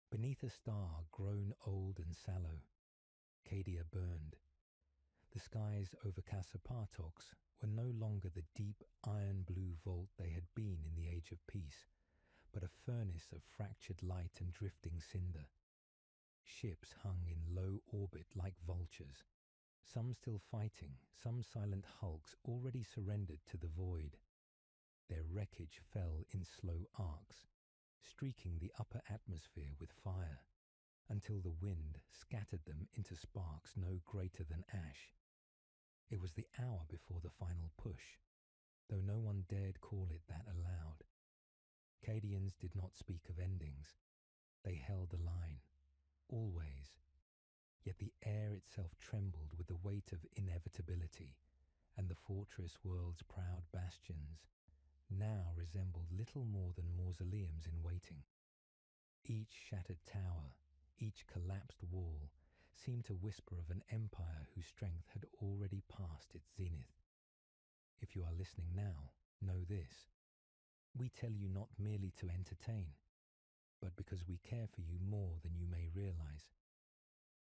Beneath a star grown old and sallow, Cadia burned. The skies over Casa were no longer the deep iron-blue vault they had been in the Age of Peace, but a furnace of fractured light and drifting cinder. Ships hung in low orbit like vultures, some still fighting, some silent hulks already surrendered to the void. Their wreckage fell in slow arcs, streaking the upper atmosphere with fire, until the wind scattered them into sparks no greater than ash. It was the hour before the final push, though no one dared call it that aloud. Cadians did not speak of endings. They held the line, always. Yet the air itself trembled with the weight of inevitability, and the fortress world's proud bastions now resembled little more than mausoleums in waiting. Each shattered tower, each collapsed wall, seemed to whisper of an empire whose strength had already passed its zenith. If you are listening now, know this. We tell you not merely to entertain, but because we care for you more than you may realize.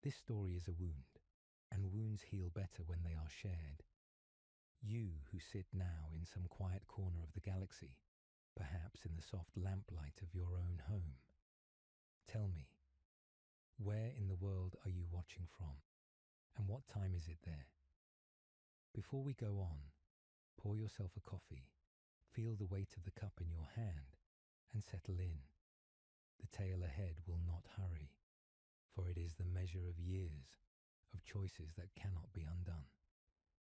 This story is a wound, and wounds heal better when they are shared. You who sit now in some quiet corner of the galaxy, perhaps in the soft lamplight of your own home, tell me, where in the world are you watching from, and what time is it there? Before we go on, pour yourself a coffee, feel the weight of the cup in your hand, and settle in. The tale ahead will not hurry, for it is the measure of years, of choices that cannot be undone.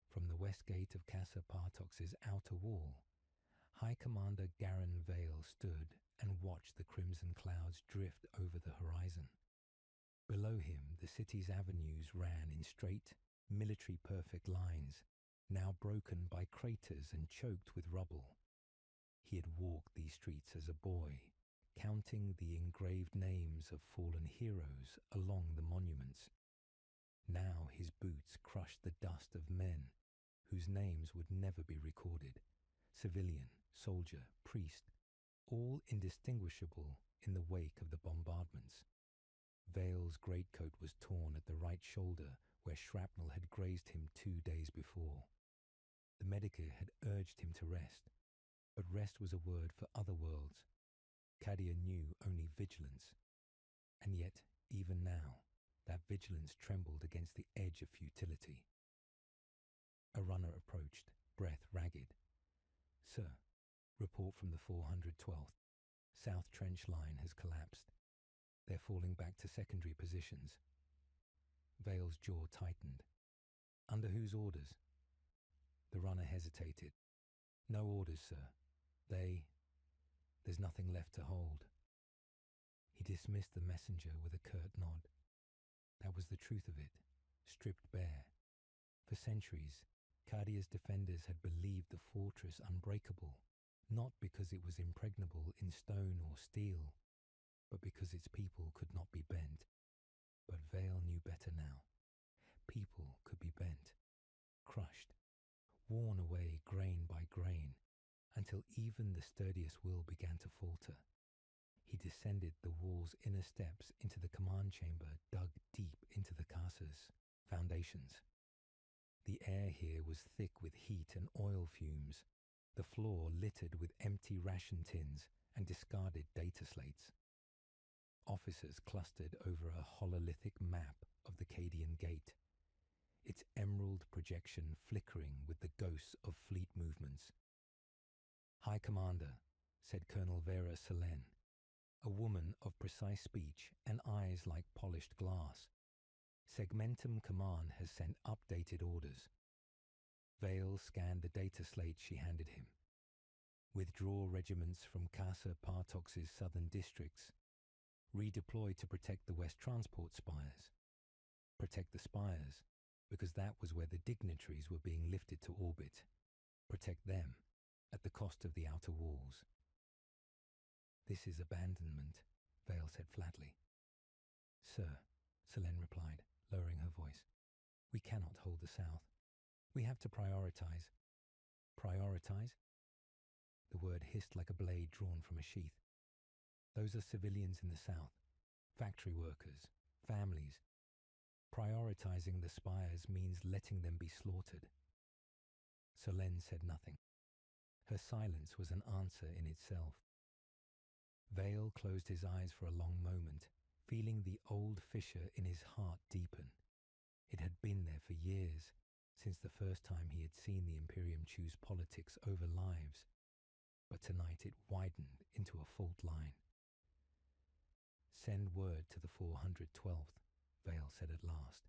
From the west gate of Casa outer wall, High Commander Garan Vale stood and watched the crimson clouds drift over the horizon. Below him, the city's avenues ran in straight, military-perfect lines, now broken by craters and choked with rubble. He had walked these streets as a boy, counting the engraved names of fallen heroes along the monuments. Now his boots crushed the dust of men whose names would never be recorded, civilian, soldier, priest, all indistinguishable in the wake of the bombardments. Vale's greatcoat was torn at the right shoulder where shrapnel had grazed him 2 days before. The medica had urged him to rest, but rest was a word for other worlds. Cadia knew only vigilance, and yet, even now, that vigilance trembled against the edge of futility. A runner approached, breath ragged. "Sir, report from the 412th. South trench line has collapsed. They're falling back to secondary positions." Vale's jaw tightened. "Under whose orders?" The runner hesitated. "No orders, sir. There's nothing left to hold." He dismissed the messenger with a curt nod. That was the truth of it, stripped bare. For centuries, Cadia's defenders had believed the fortress unbreakable, not because it was impregnable in stone or steel, but because its people could not be bent. But Vale knew better now. People could be bent, crushed, worn away grain by grain, until even the sturdiest will began to falter. He descended the wall's inner steps into the command chamber dug deep into the casa's foundations. The air here was thick with heat and oil fumes, the floor littered with empty ration tins and discarded data slates. Officers clustered over a hololithic map of the Cadian gate, its emerald projection flickering with the ghosts of fleet movements. "High Commander," said Colonel Vera Selen, a woman of precise speech and eyes like polished glass. "Segmentum Command has sent updated orders." Vale scanned the data slate she handed him. "Withdraw regiments from Casa Partox's southern districts. Redeploy to protect the West Transport spires. Protect the spires, because that was where the dignitaries were being lifted to orbit. Protect them, at the cost of the outer walls." "This is abandonment," Vale said flatly. "Sir," Selene replied, lowering her voice, "we cannot hold the South. We have to prioritize." "Prioritize?" The word hissed like a blade drawn from a sheath. "Those are civilians in the South. factory workers, families. Prioritizing the spires means letting them be slaughtered. Solène said nothing. Her silence was an answer in itself. Vale closed his eyes for a long moment, feeling the old fissure in his heart deepen. It had been there for years, since the first time he had seen the Imperium choose politics over lives, but tonight it widened into a fault line. "Send word to the 412th, Vale said at last.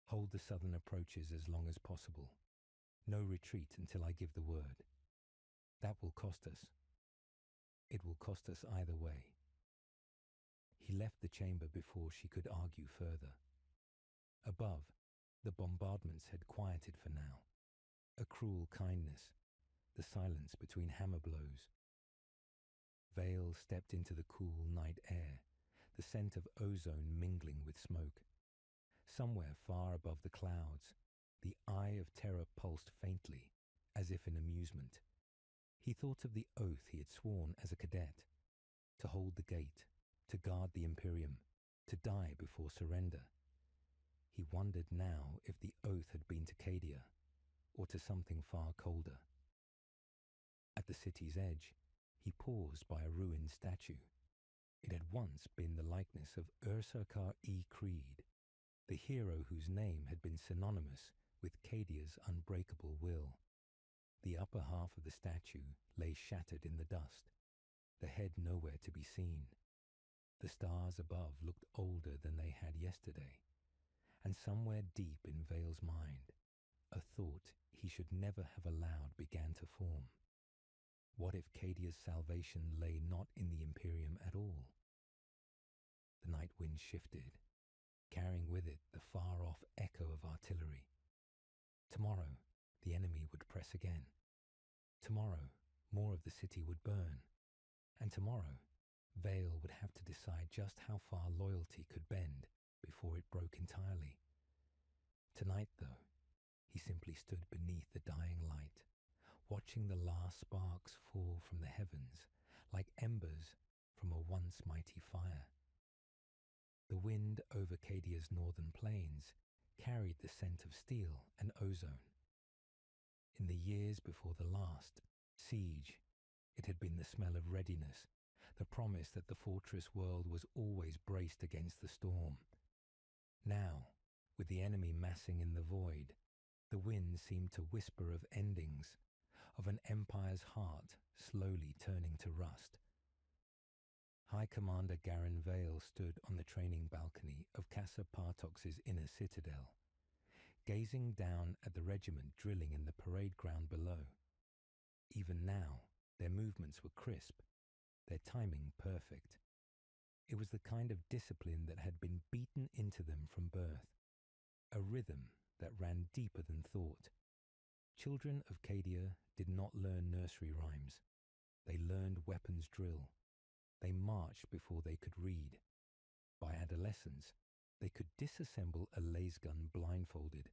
"Hold the southern approaches as long as possible. No retreat until I give the word. That will cost us. It will cost us either way." He left the chamber before she could argue further. Above, the bombardments had quieted for now. A cruel kindness, the silence between hammer blows. Vale stepped into the cool night air, the scent of ozone mingling with smoke. Somewhere far above the clouds, the eye of terror pulsed faintly, as if in amusement. He thought of the oath he had sworn as a cadet, to hold the gate, to guard the Imperium, to die before surrender. He wondered now if the oath had been to Cadia, or to something far colder. At the city's edge, he paused by a ruined statue. It had once been the likeness of Ursarkar E. Creed, the hero whose name had been synonymous with Cadia's unbreakable will. The upper half of the statue lay shattered in the dust, the head nowhere to be seen. The stars above looked older than they had yesterday, and somewhere deep in Vale's mind, a thought he should never have allowed began to form. What if Cadia's salvation lay not in the Imperium at all? The night wind shifted, carrying with it the far-off echo of artillery. Tomorrow, the enemy would press again. Tomorrow, more of the city would burn. And tomorrow, Vale would have to decide just how far loyalty could bend before it broke entirely. Tonight, though, he simply stood beneath the dying light, watching the last sparks fall from the heavens like embers from a once mighty fire. The wind over Cadia's northern plains carried the scent of steel and ozone. In the years before the last siege, it had been the smell of readiness, the promise that the fortress world was always braced against the storm. Now, with the enemy massing in the void, the wind seemed to whisper of endings, of an empire's heart slowly turning to rust. High Commander Garin Vale stood on the training balcony of Casa Partox's inner citadel, gazing down at the regiment drilling in the parade ground below. Even now, their movements were crisp, their timing perfect. It was the kind of discipline that had been beaten into them from birth, a rhythm that ran deeper than thought. Children of Cadia did not learn nursery rhymes. They learned weapons drill. They marched before they could read. By adolescence, they could disassemble a lasgun blindfolded.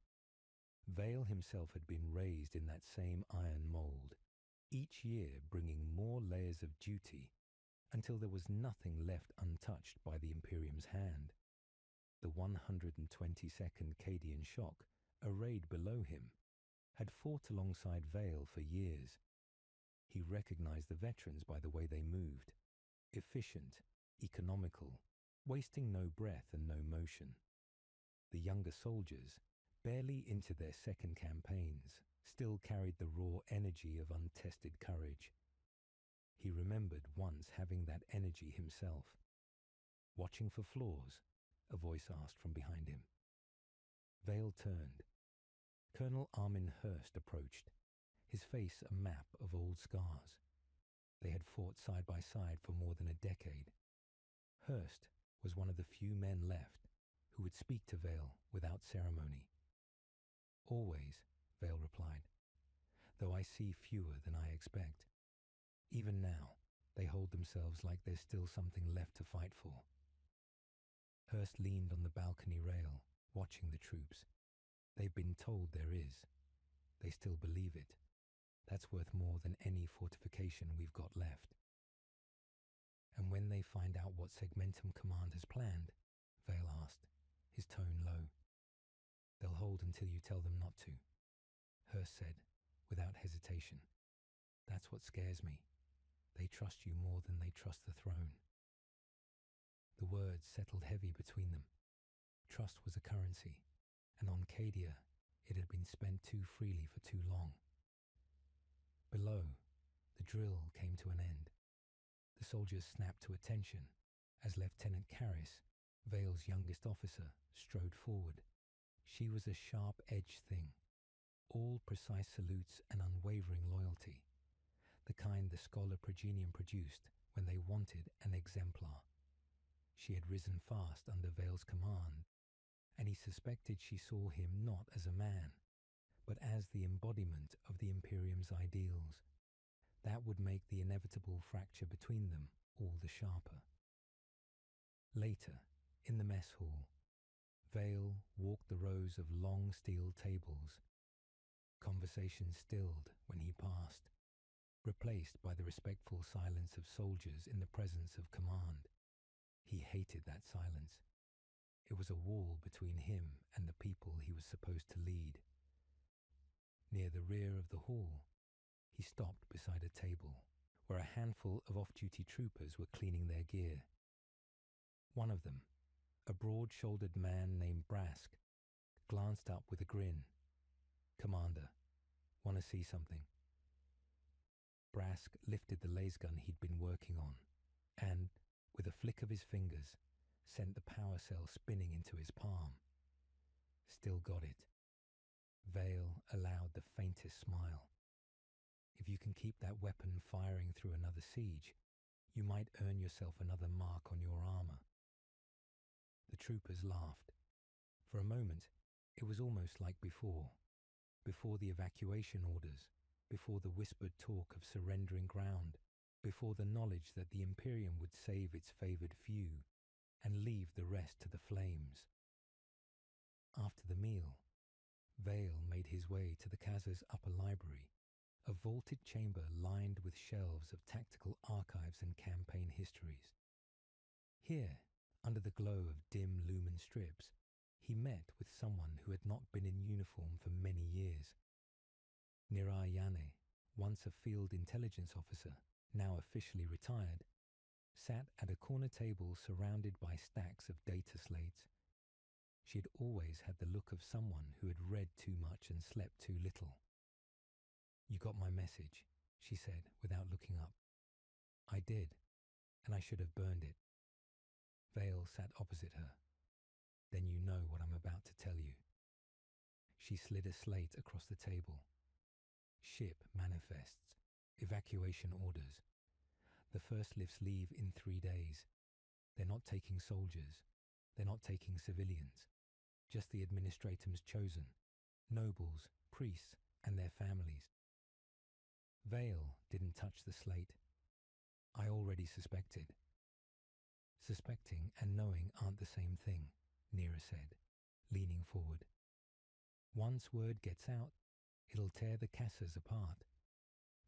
Vale himself had been raised in that same iron mould, each year bringing more layers of duty until there was nothing left untouched by the Imperium's hand. The 122nd Cadian Shock, arrayed below him, had fought alongside Vale for years. He recognized the veterans by the way they moved, efficient, economical, wasting no breath and no motion. The younger soldiers, barely into their second campaigns, still carried the raw energy of untested courage. He remembered once having that energy himself. "Watching for flaws?" a voice asked from behind him. Vale turned. Colonel Armin Hurst approached, his face a map of old scars. They had fought side by side for more than a decade. Hurst was one of the few men left who would speak to Vale without ceremony. "Always," Vale replied, "though I see fewer than I expect. Even now, they hold themselves like there's still something left to fight for." Hurst leaned on the balcony rail, watching the troops. "They've been told there is. They still believe it. That's worth more than any fortification we've got left. And when they find out what Segmentum Command has planned, until you tell them not to," Hurst said, without hesitation. "That's what scares me. They trust you more than they trust the throne." The words settled heavy between them. Trust was a currency, and on Cadia it had been spent too freely for too long. Below, the drill came to an end. The soldiers snapped to attention as Lieutenant Caris, Vale's youngest officer, strode forward. She was a sharp-edged thing, all precise salutes and unwavering loyalty, the kind the scholar Progenium produced when they wanted an exemplar. She had risen fast under Vale's command, and he suspected she saw him not as a man, but as the embodiment of the Imperium's ideals. That would make the inevitable fracture between them all the sharper. Later, in the mess hall, Vale walked the rows of long steel tables. Conversation stilled when he passed, replaced by the respectful silence of soldiers in the presence of command. He hated that silence. It was a wall between him and the people he was supposed to lead. Near the rear of the hall, he stopped beside a table where a handful of off-duty troopers were cleaning their gear. One of them, a broad-shouldered man named Brask, glanced up with a grin. "Commander, want to see something?" Brask lifted the lasgun he'd been working on and, with a flick of his fingers, sent the power cell spinning into his palm. "Still got it." Vale allowed the faintest smile. "If you can keep that weapon firing through another siege, you might earn yourself another mark on your armor." The troopers laughed. For a moment, it was almost like before the evacuation orders, before the whispered talk of surrendering ground, before the knowledge that the Imperium would save its favored few and leave the rest to the flames. After the meal, Vale made his way to the Casa's upper library, a vaulted chamber lined with shelves of tactical archives and campaign histories. Here, under the glow of dim lumen strips, he met with someone who had not been in uniform for many years. Nirayane, once a field intelligence officer, now officially retired, sat at a corner table surrounded by stacks of data slates. She had always had the look of someone who had read too much and slept too little. "You got my message," she said without looking up. "I did, and I should have burned it." Vale sat opposite her. "Then you know what I'm about to tell you." She slid a slate across the table. "Ship manifests. Evacuation orders. The first lifts leave in 3 days. They're not taking soldiers. They're not taking civilians. Just the administratums chosen. Nobles, priests, and their families." Vale didn't touch the slate. "I already suspected." "Suspecting and knowing aren't the same thing," Nira said, leaning forward. "Once word gets out, it'll tear the Cassas apart.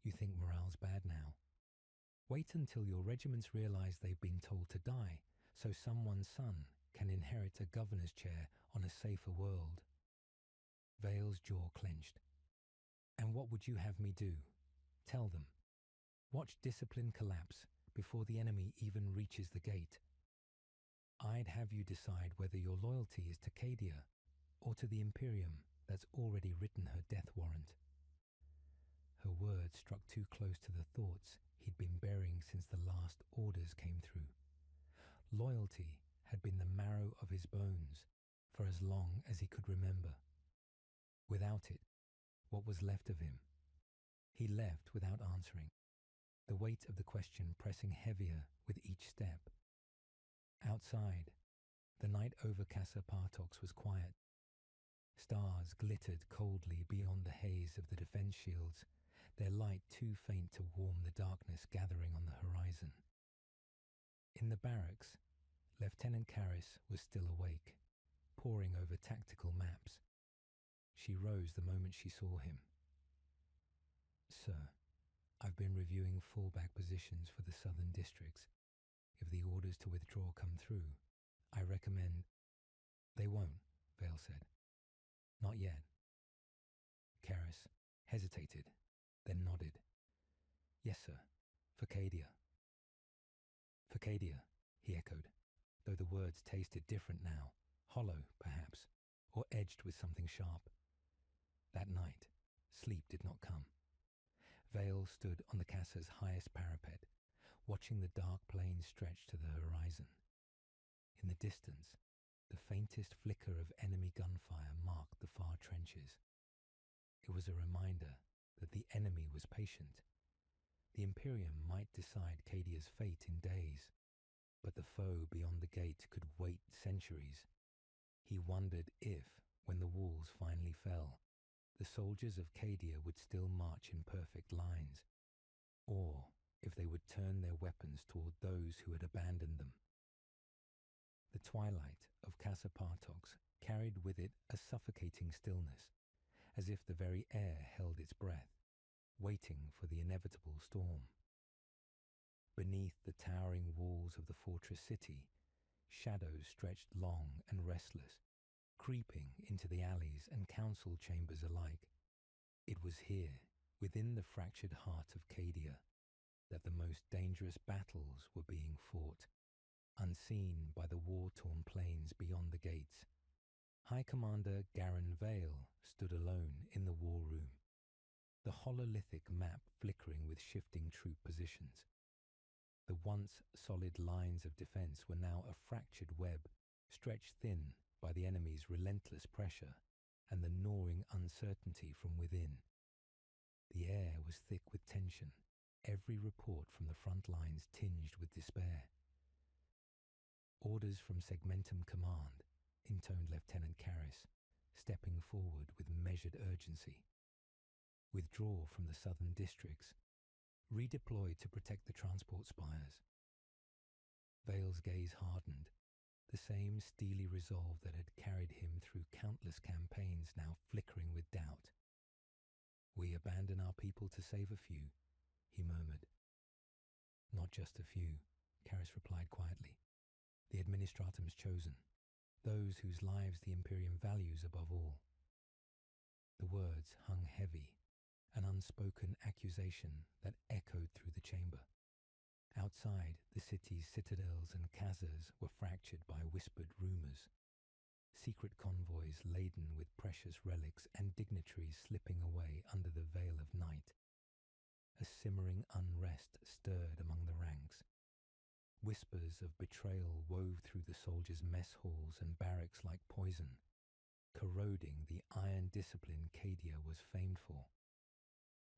You think morale's bad now? Wait until your regiments realize they've been told to die, so someone's son can inherit a governor's chair on a safer world." Vale's jaw clenched. "And what would you have me do? Tell them. Watch discipline collapse before the enemy even reaches the gate. I'd have you decide whether your loyalty is to Cadia or to the Imperium that's already written her death warrant." Her words struck too close to the thoughts he'd been bearing since the last orders came through. Loyalty had been the marrow of his bones for as long as he could remember. Without it, what was left of him? He left without answering, the weight of the question pressing heavier with each step. Outside, the night over Casa Partox was quiet. Stars glittered coldly beyond the haze of the defense shields, their light too faint to warm the darkness gathering on the horizon. In the barracks, Lieutenant Caris was still awake, poring over tactical maps. She rose the moment she saw him. "Sir, I've been reviewing fallback positions for the southern districts. If the orders to withdraw come through, I recommend—" "They won't," Vale said. Not yet. Karis hesitated, then nodded. Yes, sir. For Cadia. For Cadia, he echoed, though the words tasted different now, hollow, perhaps, or edged with something sharp. That night, sleep did not come. Vale stood on the Casa's highest parapet, watching the dark plain stretch to the horizon. In the distance, the faintest flicker of enemy gunfire marked the far trenches. It was a reminder that the enemy was patient. The Imperium might decide Cadia's fate in days, but the foe beyond the gate could wait centuries. He wondered if, when the walls finally fell, the soldiers of Cadia would still march in perfect lines, or if they would turn their weapons toward those who had abandoned them. The twilight of Casa Partox carried with it a suffocating stillness, as if the very air held its breath, waiting for the inevitable storm. Beneath the towering walls of the fortress city, shadows stretched long and restless, creeping into the alleys and council chambers alike. It was here, within the fractured heart of Cadia, that the most dangerous battles were being fought, unseen by the war-torn plains beyond the gates. High Commander Garin Vale stood alone in the war room, the hololithic map flickering with shifting troop positions. The once solid lines of defence were now a fractured web, stretched thin by the enemy's relentless pressure and the gnawing uncertainty from within. The air was thick with tension, every report from the front lines tinged with despair. Orders from Segmentum Command, intoned Lieutenant Karis, stepping forward with measured urgency. Withdraw from the southern districts. Redeploy to protect the transport spires. Vale's gaze hardened, the same steely resolve that had carried him through countless campaigns now flickering with doubt. We abandon our people to save a few, he murmured. Not just a few, Karis replied quietly. The Administratum's chosen, those whose lives the Imperium values above all. The words hung heavy, an unspoken accusation that echoed through the chamber. Outside, the city's citadels and casas were fractured by whispered rumours. Secret convoys laden with precious relics and dignitaries slipping away under the veil of night. A simmering unrest stirred among the ranks. Whispers of betrayal wove through the soldiers' mess halls and barracks like poison, corroding the iron discipline Cadia was famed for.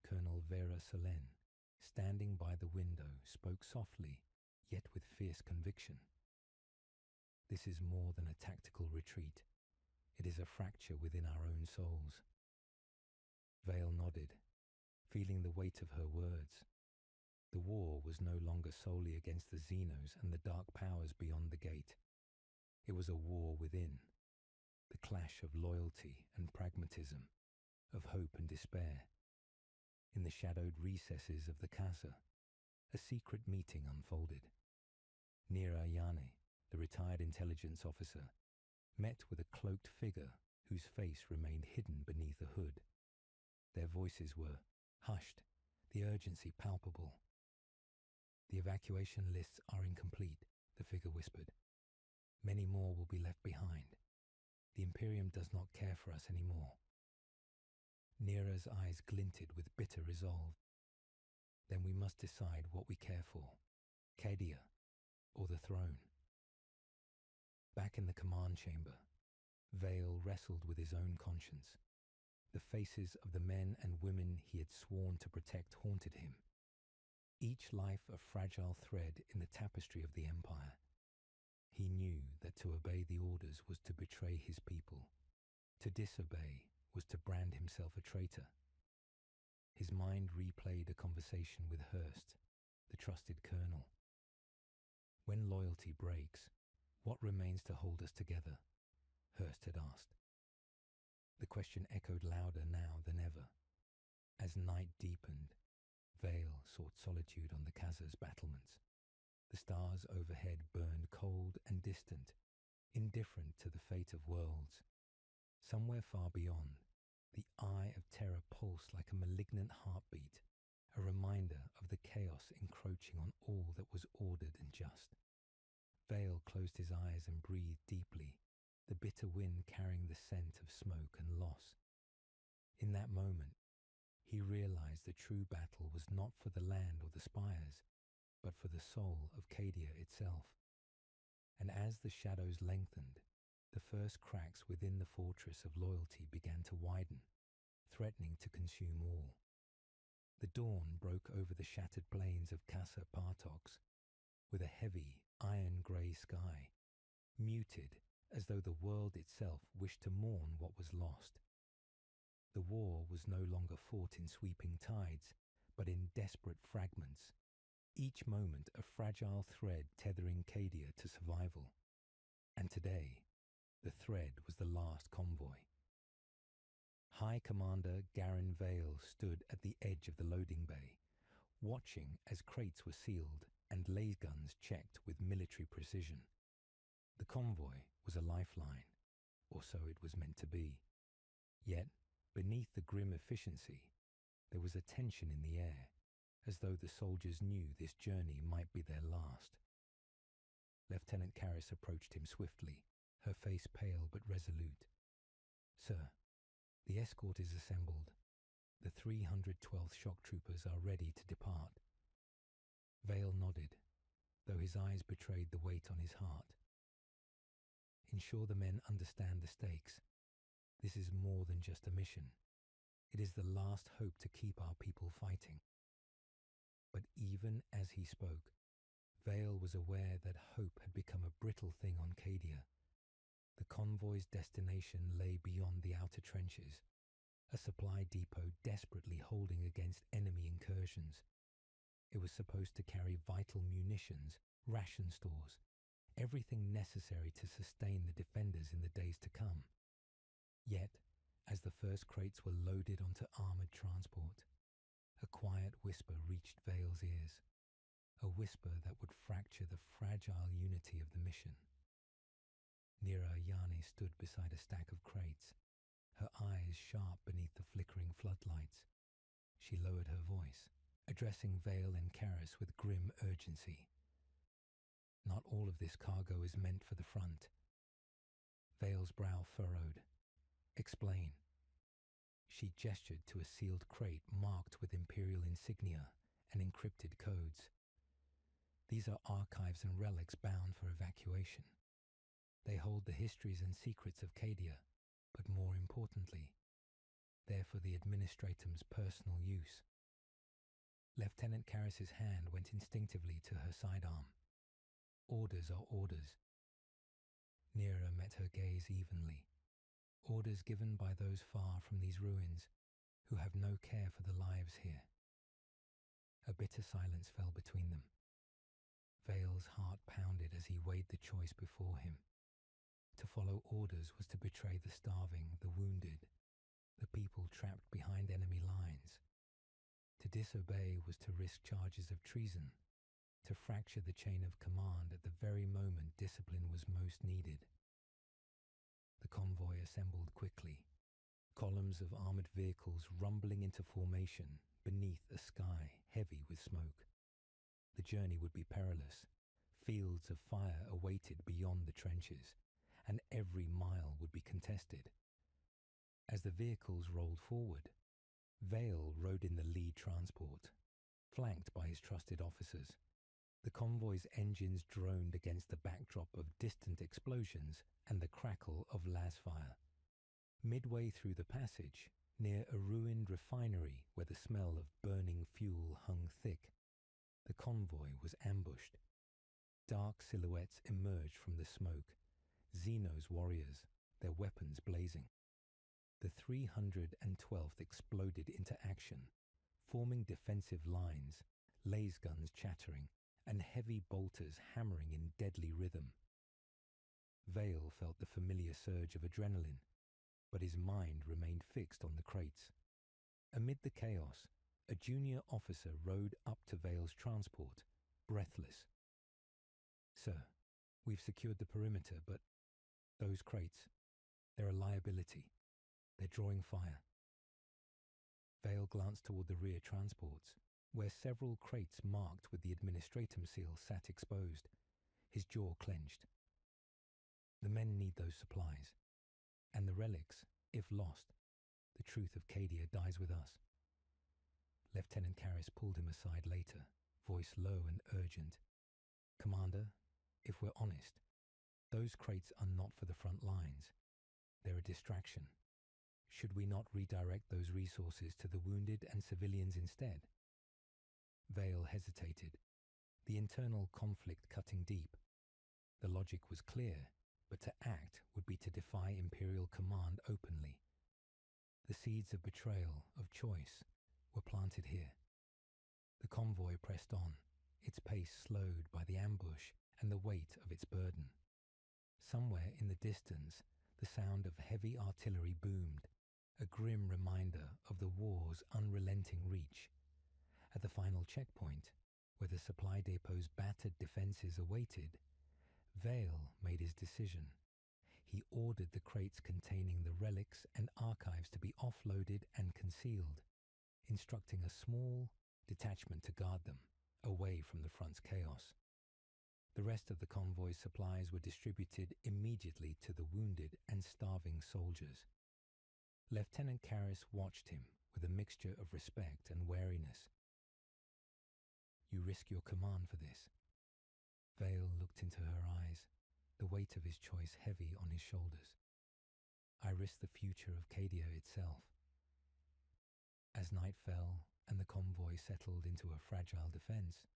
Colonel Vera Solen, standing by the window, spoke softly, yet with fierce conviction. This is more than a tactical retreat. It is a fracture within our own souls. Vale nodded, feeling the weight of her words. The war was no longer solely against the Xenos and the dark powers beyond the gate. It was a war within, the clash of loyalty and pragmatism, of hope and despair. In the shadowed recesses of the casa, a secret meeting unfolded. Nira Ayane, the retired intelligence officer, met with a cloaked figure whose face remained hidden beneath a hood. Their voices were hushed, the urgency palpable. The evacuation lists are incomplete, the figure whispered. Many more will be left behind. The Imperium does not care for us anymore. Nira's eyes glinted with bitter resolve. Then we must decide what we care for, Cadia or the throne. Back in the command chamber, Vale wrestled with his own conscience. The faces of the men and women he had sworn to protect haunted him. Each life a fragile thread in the tapestry of the Empire. He knew that to obey the orders was to betray his people. To disobey was to brand himself a traitor. His mind replayed a conversation with Hurst, the trusted colonel. When loyalty breaks, what remains to hold us together? Hurst had asked. The question echoed louder now than ever. As night deepened, Vale sought solitude on the Casa's battlements. The stars overhead burned cold and distant, indifferent to the fate of worlds. Somewhere far beyond, the eye of terror pulsed like a malignant heartbeat, a reminder of the chaos encroaching on all that was ordered and just. Vale closed his eyes and breathed deeply, the bitter wind carrying the scent of smoke and loss. In that moment, he realized the true battle was not for the land or the spires, but for the soul of Cadia itself. And as the shadows lengthened, the first cracks within the fortress of loyalty began to widen, threatening to consume all. The dawn broke over the shattered plains of Casa Partox, with a heavy, iron-grey sky, muted as though the world itself wished to mourn what was lost. The war was no longer fought in sweeping tides, but in desperate fragments, each moment a fragile thread tethering Cadia to survival. And today, the thread was the last convoy. High Commander Garin Vale stood at the edge of the loading bay, watching as crates were sealed and lasguns checked with military precision. The convoy was a lifeline, or so it was meant to be. Yet, beneath the grim efficiency, there was a tension in the air, as though the soldiers knew this journey might be their last. Lieutenant Karras approached him swiftly, her face pale but resolute. "Sir, the escort is assembled. The 312th shock troopers are ready to depart." Vale nodded, though his eyes betrayed the weight on his heart. "Ensure the men understand the stakes. This is more than just a mission. It is the last hope to keep our people fighting." But even as he spoke, Vale was aware that hope had become a brittle thing on Cadia. The convoy's destination lay beyond the outer trenches, a supply depot desperately holding against enemy incursions. It was supposed to carry vital munitions, ration stores, everything necessary to sustain the defenders in the days to come. Yet, as the first crates were loaded onto armoured transport, a quiet whisper reached Vale's ears, a whisper that would fracture the fragile unity of the mission. Nira Ayane stood beside a stack of crates, her eyes sharp beneath the flickering floodlights. She lowered her voice, addressing Vale and Karras with grim urgency. "Not all of this cargo is meant for the front." Vale's brow furrowed. "Explain." She gestured to a sealed crate marked with Imperial insignia and encrypted codes. "These are archives and relics bound for evacuation. They hold the histories and secrets of Cadia, but more importantly, they're for the Administratum's personal use." Lieutenant Karras's hand went instinctively to her sidearm. "Orders are orders." Nira met her gaze evenly. Orders given by those far from these ruins, who have no care for the lives here. A bitter silence fell between them. Vale's heart pounded as he weighed the choice before him. To follow orders was to betray the starving, the wounded, the people trapped behind enemy lines. To disobey was to risk charges of treason, to fracture the chain of command at the very moment discipline was most needed. The convoy assembled quickly, columns of armoured vehicles rumbling into formation beneath a sky heavy with smoke. The journey would be perilous. Fields of fire awaited beyond the trenches, and every mile would be contested. As the vehicles rolled forward, Vale rode in the lead transport, flanked by his trusted officers. The convoy's engines droned against the backdrop of distant explosions and the crackle of lasfire. Midway through the passage, near a ruined refinery where the smell of burning fuel hung thick, the convoy was ambushed. Dark silhouettes emerged from the smoke, Xeno's warriors, their weapons blazing. The 312th exploded into action, forming defensive lines, lasguns chattering, and heavy bolters hammering in deadly rhythm. Vale felt the familiar surge of adrenaline, but his mind remained fixed on the crates. Amid the chaos, a junior officer rode up to Vale's transport, breathless. "Sir, we've secured the perimeter, but those crates, they're a liability." They're drawing fire. Vale glanced toward the rear transports, where several crates marked with the administratum seal sat exposed. His jaw clenched. The men need those supplies. And the relics, if lost, the truth of Cadia dies with us. Lieutenant Karras pulled him aside later, voice low and urgent. Commander, if we're honest, those crates are not for the front lines. They're a distraction. Should we not redirect those resources to the wounded and civilians instead? Vale hesitated, the internal conflict cutting deep. The logic was clear, but to act would be to defy Imperial command openly. The seeds of betrayal, of choice, were planted here. The convoy pressed on, its pace slowed by the ambush and the weight of its burden. Somewhere in the distance, the sound of heavy artillery boomed, a grim reminder of the war's unrelenting reach. At the final checkpoint, where the supply depot's battered defences awaited, Vale made his decision. He ordered the crates containing the relics and archives to be offloaded and concealed, instructing a small detachment to guard them, away from the front's chaos. The rest of the convoy's supplies were distributed immediately to the wounded and starving soldiers. Lieutenant Karras watched him with a mixture of respect and wariness. You risk your command for this. Vale looked into her eyes, the weight of his choice heavy on his shoulders. I risk the future of Cadia itself. As night fell and the convoy settled into a fragile defense,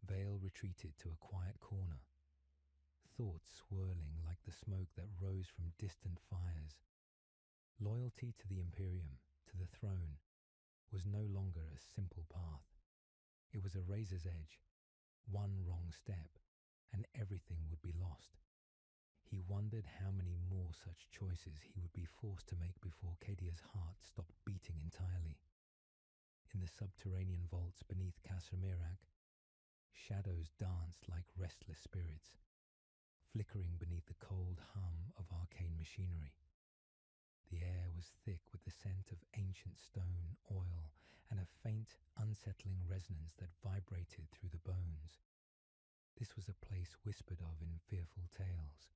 Vale retreated to a quiet corner, thoughts swirling like the smoke that rose from distant fires. Loyalty to the Imperium, to the throne, was no longer a simple path. It was a razor's edge. One wrong step, and everything would be lost. He wondered how many more such choices he would be forced to make before Cadia's heart stopped beating entirely. In the subterranean vaults beneath Casamirak, shadows danced like restless spirits, flickering beneath the cold hum of arcane machinery. The air was thick with the scent of ancient stone, oil, and a faint, unsettling resonance that vibrated through the bones. This was a place whispered of in fearful tales,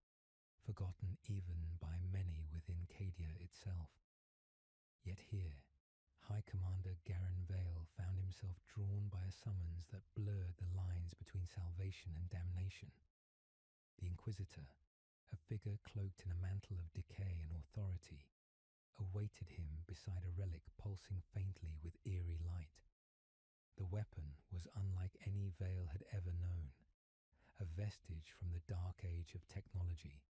forgotten even by many within Cadia itself. Yet here, High Commander Garin Vale found himself drawn by a summons that blurred the lines between salvation and damnation. The Inquisitor, a figure cloaked in a mantle of decay and authority, awaited him beside a relic pulsing faintly with eerie light. The weapon was unlike any Vale had ever known, a vestige from the dark age of technology,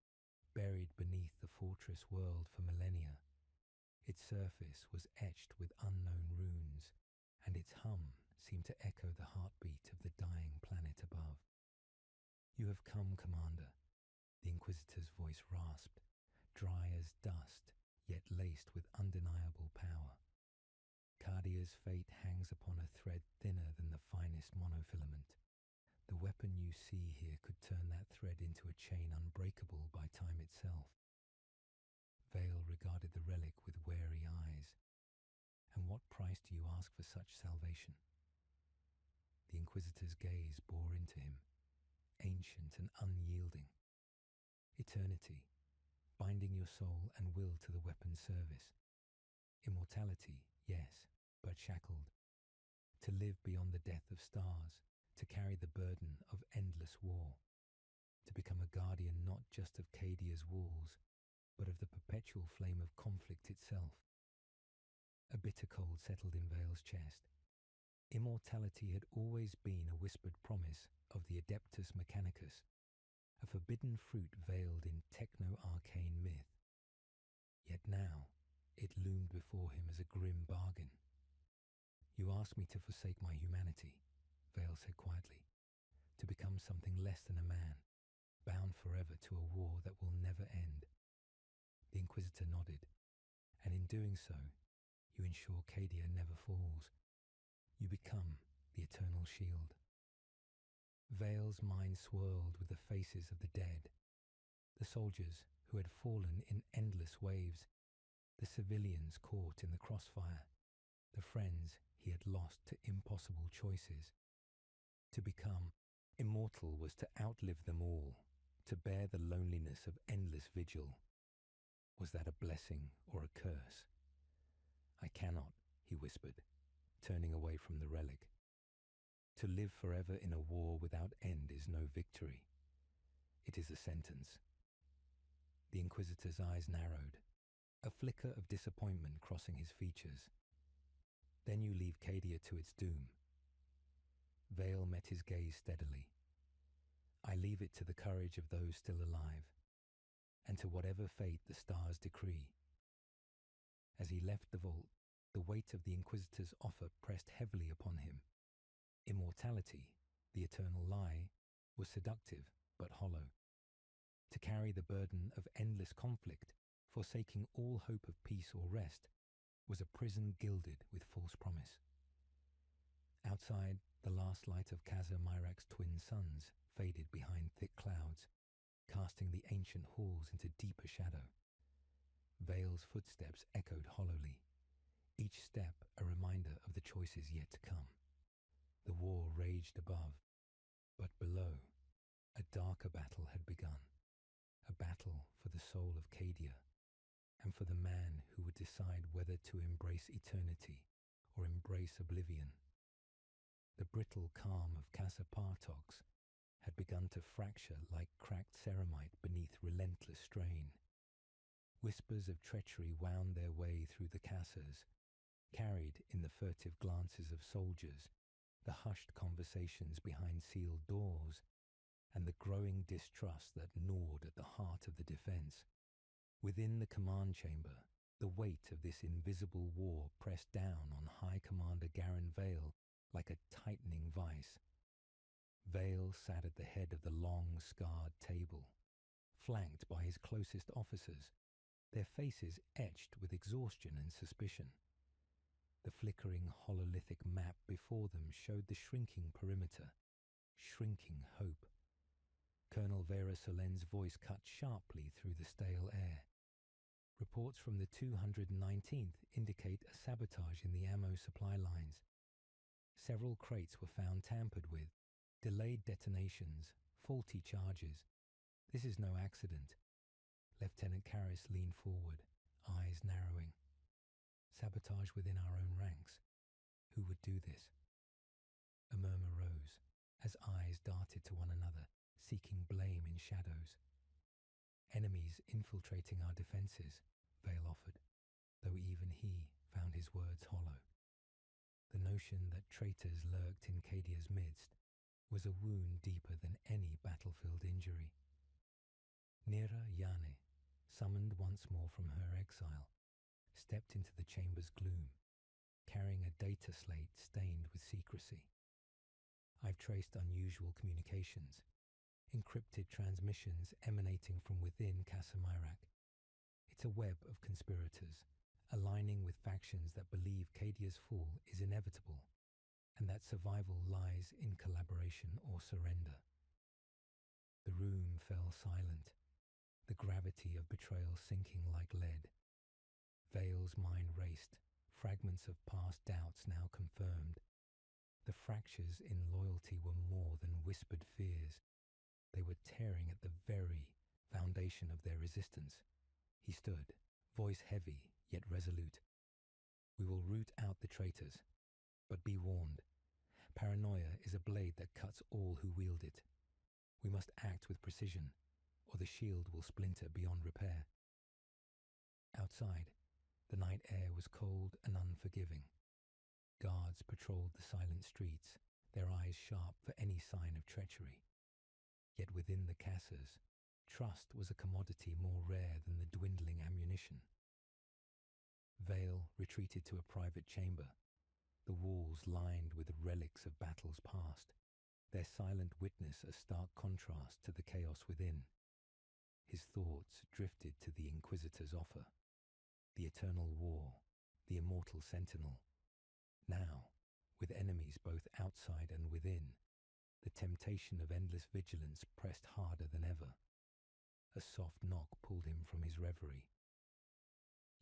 buried beneath the fortress world for millennia. Its surface was etched with unknown runes, and its hum seemed to echo the heartbeat of the dying planet above. You have come, Commander, the Inquisitor's voice rasped, dry as dust, yet laced with undeniable power. Cadia's fate hangs upon a thread thinner than the finest monofilament. The weapon you see here could turn that thread into a chain unbreakable by time itself. Vale regarded the relic with wary eyes. And what price do you ask for such salvation? The Inquisitor's gaze bore into him, ancient and unyielding. Eternity, binding your soul and will to the weapon's service. Immortality, yes, but shackled. To live beyond the death of stars, to carry the burden of endless war. To become a guardian not just of Cadia's walls, but of the perpetual flame of conflict itself. A bitter cold settled in Vale's chest. Immortality had always been a whispered promise of the Adeptus Mechanicus, a forbidden fruit veiled in techno-arcane myth. Yet now, it loomed before him as a grim bargain. You ask me to forsake my humanity, Vale said quietly, to become something less than a man, bound forever to a war that will never end. The Inquisitor nodded, and in doing so, you ensure Cadia never falls. You become the eternal shield. Vale's mind swirled with the faces of the dead, the soldiers who had fallen in endless waves, the civilians caught in the crossfire, the friends he had lost to impossible choices. To become immortal was to outlive them all, to bear the loneliness of endless vigil. Was that a blessing or a curse? I cannot, he whispered, turning away from the relic. To live forever in a war without end is no victory. It is a sentence. The Inquisitor's eyes narrowed, a flicker of disappointment crossing his features. Then you leave Cadia to its doom. Vale met his gaze steadily. I leave it to the courage of those still alive, and to whatever fate the stars decree. As he left the vault, the weight of the Inquisitor's offer pressed heavily upon him. Immortality, the eternal lie, was seductive but hollow. To carry the burden of endless conflict, forsaking all hope of peace or rest, was a prison gilded with false promise. Outside, the last light of Caza Myrak's twin suns faded behind thick clouds, casting the ancient halls into deeper shadow. Vale's footsteps echoed hollowly, each step a reminder of the choices yet to come. The war raged above, but below, a darker battle had begun, a battle for the soul of Cadia, and for the man who would decide whether to embrace eternity or embrace oblivion. The brittle calm of Caza had begun to fracture like cracked ceramite beneath relentless strain. Whispers of treachery wound their way through the Cazas, carried in the furtive glances of soldiers, the hushed conversations behind sealed doors, and the growing distrust that gnawed at the heart of the defense. Within the command chamber, the weight of this invisible war pressed down on High Commander Garen Vale like a tightening vice. Vale sat at the head of the long, scarred table, flanked by his closest officers, their faces etched with exhaustion and suspicion. The flickering hololithic map before them showed the shrinking perimeter, shrinking hope. Colonel Vera Solen's voice cut sharply through the stale air. Reports from the 219th indicate a sabotage in the ammo supply lines. Several crates were found tampered with, delayed detonations, faulty charges. This is no accident. Lieutenant Karras leaned forward, eyes narrowing. Sabotage within our own ranks. Who would do this? A murmur rose, as eyes darted to one another, seeking blame in shadows. Enemies infiltrating our defences, Vale offered, though even he found his words hollow. The notion that traitors lurked in Cadia's midst was a wound deeper than any battlefield injury. Nira Yane, summoned once more from her exile, stepped into the chamber's gloom, carrying a data slate stained with secrecy. I've traced unusual communications, encrypted transmissions emanating from within Caza Myrak. It's a web of conspirators, aligning with factions that believe Cadia's fall is inevitable, and that survival lies in collaboration or surrender. The room fell silent, the gravity of betrayal sinking like lead. Vale's mind raced, fragments of past doubts now confirmed. The fractures in loyalty were more than whispered fears. They were tearing at the very foundation of their resistance. He stood, voice heavy yet resolute. We will root out the traitors, but be warned. Paranoia is a blade that cuts all who wield it. We must act with precision, or the shield will splinter beyond repair. Outside, the night air was cold and unforgiving. Guards patrolled the silent streets, their eyes sharp for any sign of treachery. Yet within the Cazas, trust was a commodity more rare than the dwindling ammunition. Vale retreated to a private chamber, the walls lined with relics of battles past, their silent witness a stark contrast to the chaos within. His thoughts drifted to the Inquisitor's offer. The eternal war, the immortal sentinel. Now, with enemies both outside and within, the temptation of endless vigilance pressed harder than ever. A soft knock pulled him from his reverie.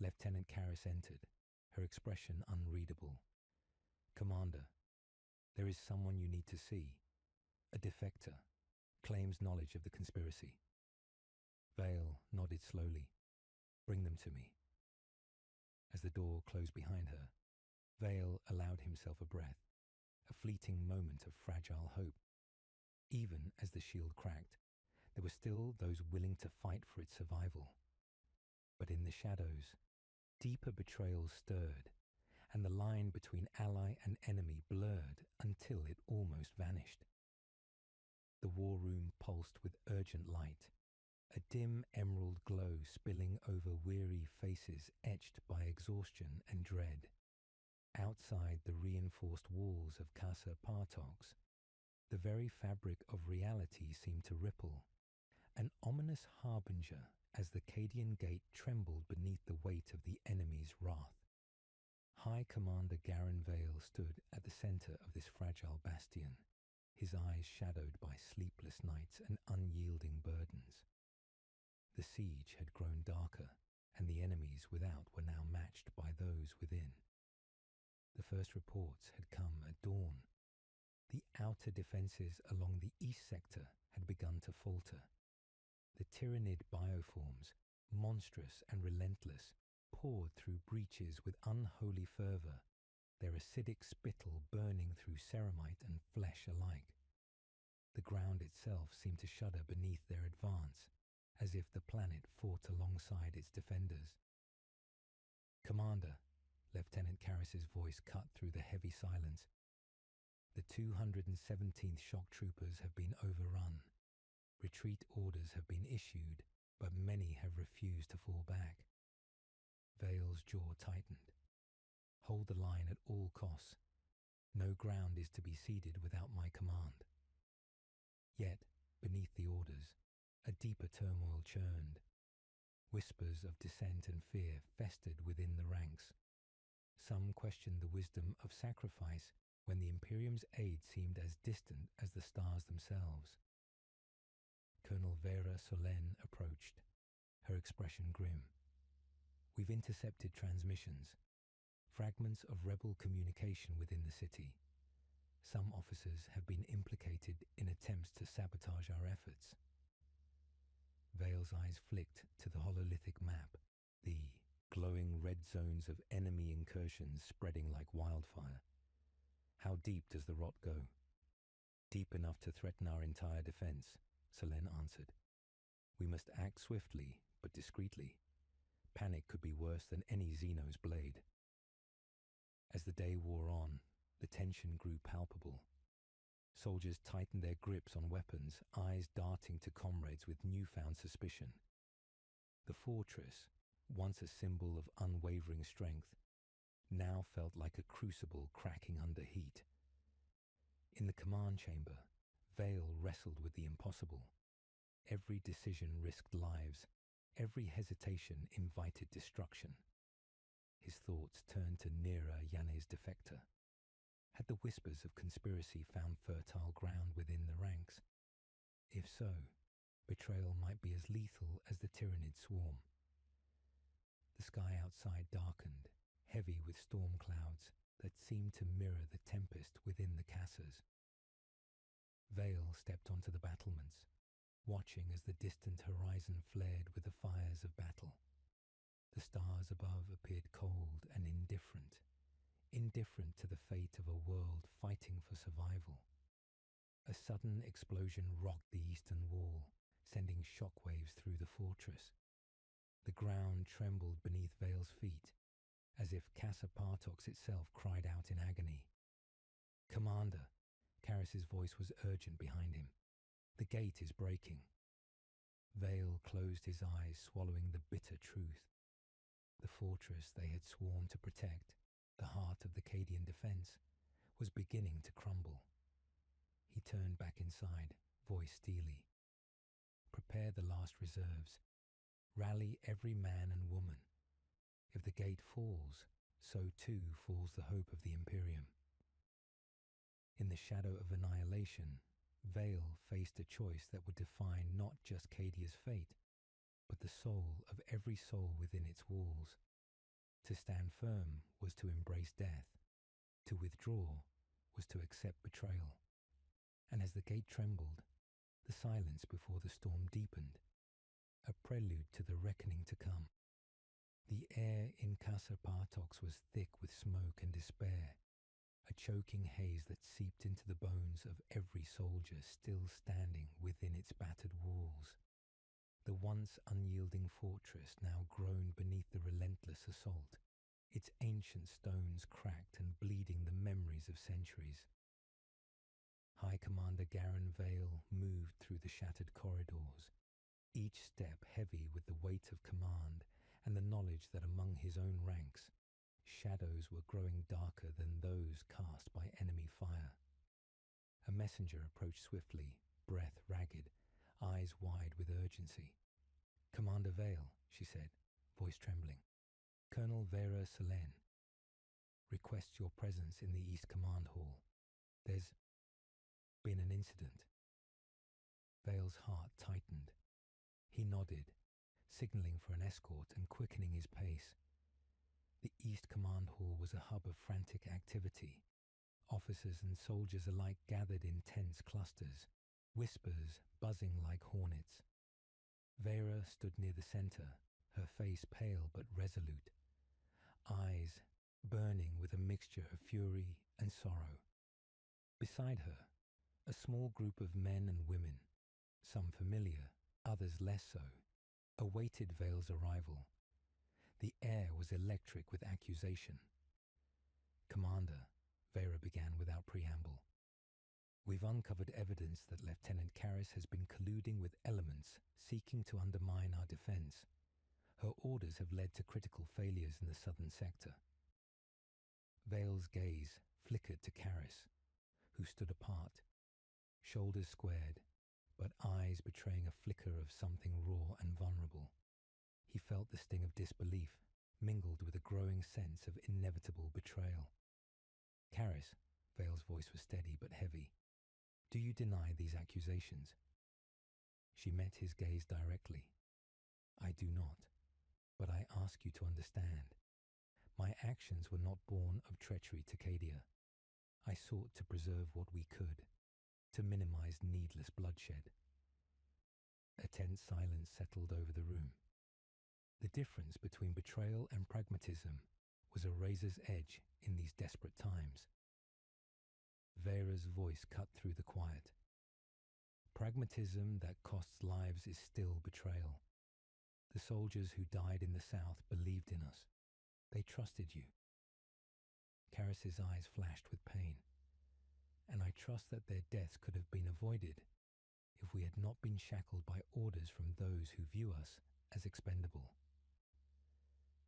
Lieutenant Karras entered, her expression unreadable. "Commander, there is someone you need to see. A defector. Claims knowledge of the conspiracy." Vale nodded slowly. "Bring them to me." As the door closed behind her, Vale allowed himself a breath, a fleeting moment of fragile hope. Even as the shield cracked, there were still those willing to fight for its survival. But in the shadows, deeper betrayals stirred, and the line between ally and enemy blurred until it almost vanished. The war room pulsed with urgent light, a dim emerald glow spilling over weary faces etched by exhaustion and dread. Outside the reinforced walls of Casa Partox, the very fabric of reality seemed to ripple, an ominous harbinger as the Cadian gate trembled beneath the weight of the enemy's wrath. High Commander Garen Vale stood at the center of this fragile bastion, his eyes shadowed by sleepless nights and unyielding burdens. The siege had grown darker, and the enemies without were now matched by those within. The first reports had come at dawn. The outer defences along the east sector had begun to falter. The tyrannid bioforms, monstrous and relentless, poured through breaches with unholy fervour, their acidic spittle burning through ceramite and flesh alike. The ground itself seemed to shudder beneath their advance, as if the planet fought alongside its defenders. "Commander," Lieutenant Karras's voice cut through the heavy silence, "the 217th Shock Troopers have been overrun. Retreat orders have been issued, but many have refused to fall back." Vale's jaw tightened. "Hold the line at all costs. No ground is to be ceded without my command." Yet, beneath the orders, a deeper turmoil churned. Whispers of dissent and fear festered within the ranks. Some questioned the wisdom of sacrifice when the Imperium's aid seemed as distant as the stars themselves. Colonel Vera Solen approached, her expression grim. "We've intercepted transmissions, fragments of rebel communication within the city. Some officers have been implicated in attempts to sabotage our efforts." Vale's eyes flicked to the hololithic map, the glowing red zones of enemy incursions spreading like wildfire. "How deep does the rot go?" "Deep enough to threaten our entire defense," Solen answered. "We must act swiftly, but discreetly. Panic could be worse than any Xeno's blade." As the day wore on, the tension grew palpable. Soldiers tightened their grips on weapons, eyes darting to comrades with newfound suspicion. The fortress, once a symbol of unwavering strength, now felt like a crucible cracking under heat. In the command chamber, Vale wrestled with the impossible. Every decision risked lives. Every hesitation invited destruction. His thoughts turned to Nera Yane's defector. Had the whispers of conspiracy found fertile ground within the ranks? If so, betrayal might be as lethal as the tyrannid swarm. The sky outside darkened, heavy with storm clouds that seemed to mirror the tempest within the casas. Vale stepped onto the battlements, watching as the distant horizon flared with the fires of battle. The stars above appeared cold and indifferent to the fate of a world fighting for survival. A sudden explosion rocked the eastern wall, sending shockwaves through the fortress. The ground trembled beneath Vale's feet, as if Casa Partox itself cried out in agony. "Commander," Karras's voice was urgent behind him. "The gate is breaking." Vale closed his eyes, swallowing the bitter truth. The fortress they had sworn to protect, the heart of the Cadian defense, was beginning to crumble. He turned back inside, voice steely. "Prepare the last reserves. Rally every man and woman. If the gate falls, so too falls the hope of the Imperium." In the shadow of annihilation, Vale faced a choice that would define not just Cadia's fate, but the soul of every soul within its walls. To stand firm was to embrace death. To withdraw was to accept betrayal. And as the gate trembled, the silence before the storm deepened, a prelude to the reckoning to come. The air in Casa Partox was thick with smoke and despair, a choking haze that seeped into the bones of every soldier still standing within its battered walls. The once unyielding fortress now groaned beneath the relentless assault, its ancient stones cracked and bleeding the memories of centuries. High Commander Garen Vale moved through the shattered corridors, each step heavy with the weight of command and the knowledge that among his own ranks, shadows were growing darker than those cast by enemy fire. A messenger approached swiftly, breath ragged, eyes wide with urgency. "Commander Vale," she said, voice trembling. "Colonel Vera Selene requests your presence in the East Command Hall. There's been an incident." Vale's heart tightened. He nodded, signaling for an escort and quickening his pace. The East Command Hall was a hub of frantic activity. Officers and soldiers alike gathered in tense clusters, whispers buzzing like hornets. Vera stood near the center, her face pale but resolute, eyes burning with a mixture of fury and sorrow. Beside her, a small group of men and women, some familiar, others less so, awaited Vale's arrival. The air was electric with accusation. "Commander," Vera began without preamble, "we've uncovered evidence that Lieutenant Karras has been colluding with elements seeking to undermine our defense. Her orders have led to critical failures in the southern sector." Vale's gaze flickered to Karras, who stood apart, shoulders squared, but eyes betraying a flicker of something raw and vulnerable. He felt the sting of disbelief, mingled with a growing sense of inevitable betrayal. "Karras," Vale's voice was steady but heavy, "do you deny these accusations?" She met his gaze directly. "I do not, but I ask you to understand. My actions were not born of treachery to Cadia. I sought to preserve what we could, to minimize needless bloodshed." A tense silence settled over the room. The difference between betrayal and pragmatism was a razor's edge in these desperate times. Vera's voice cut through the quiet. "Pragmatism that costs lives is still betrayal. The soldiers who died in the south believed in us. They trusted you." Karras's eyes flashed with pain. "And I trust that their deaths could have been avoided if we had not been shackled by orders from those who view us as expendable."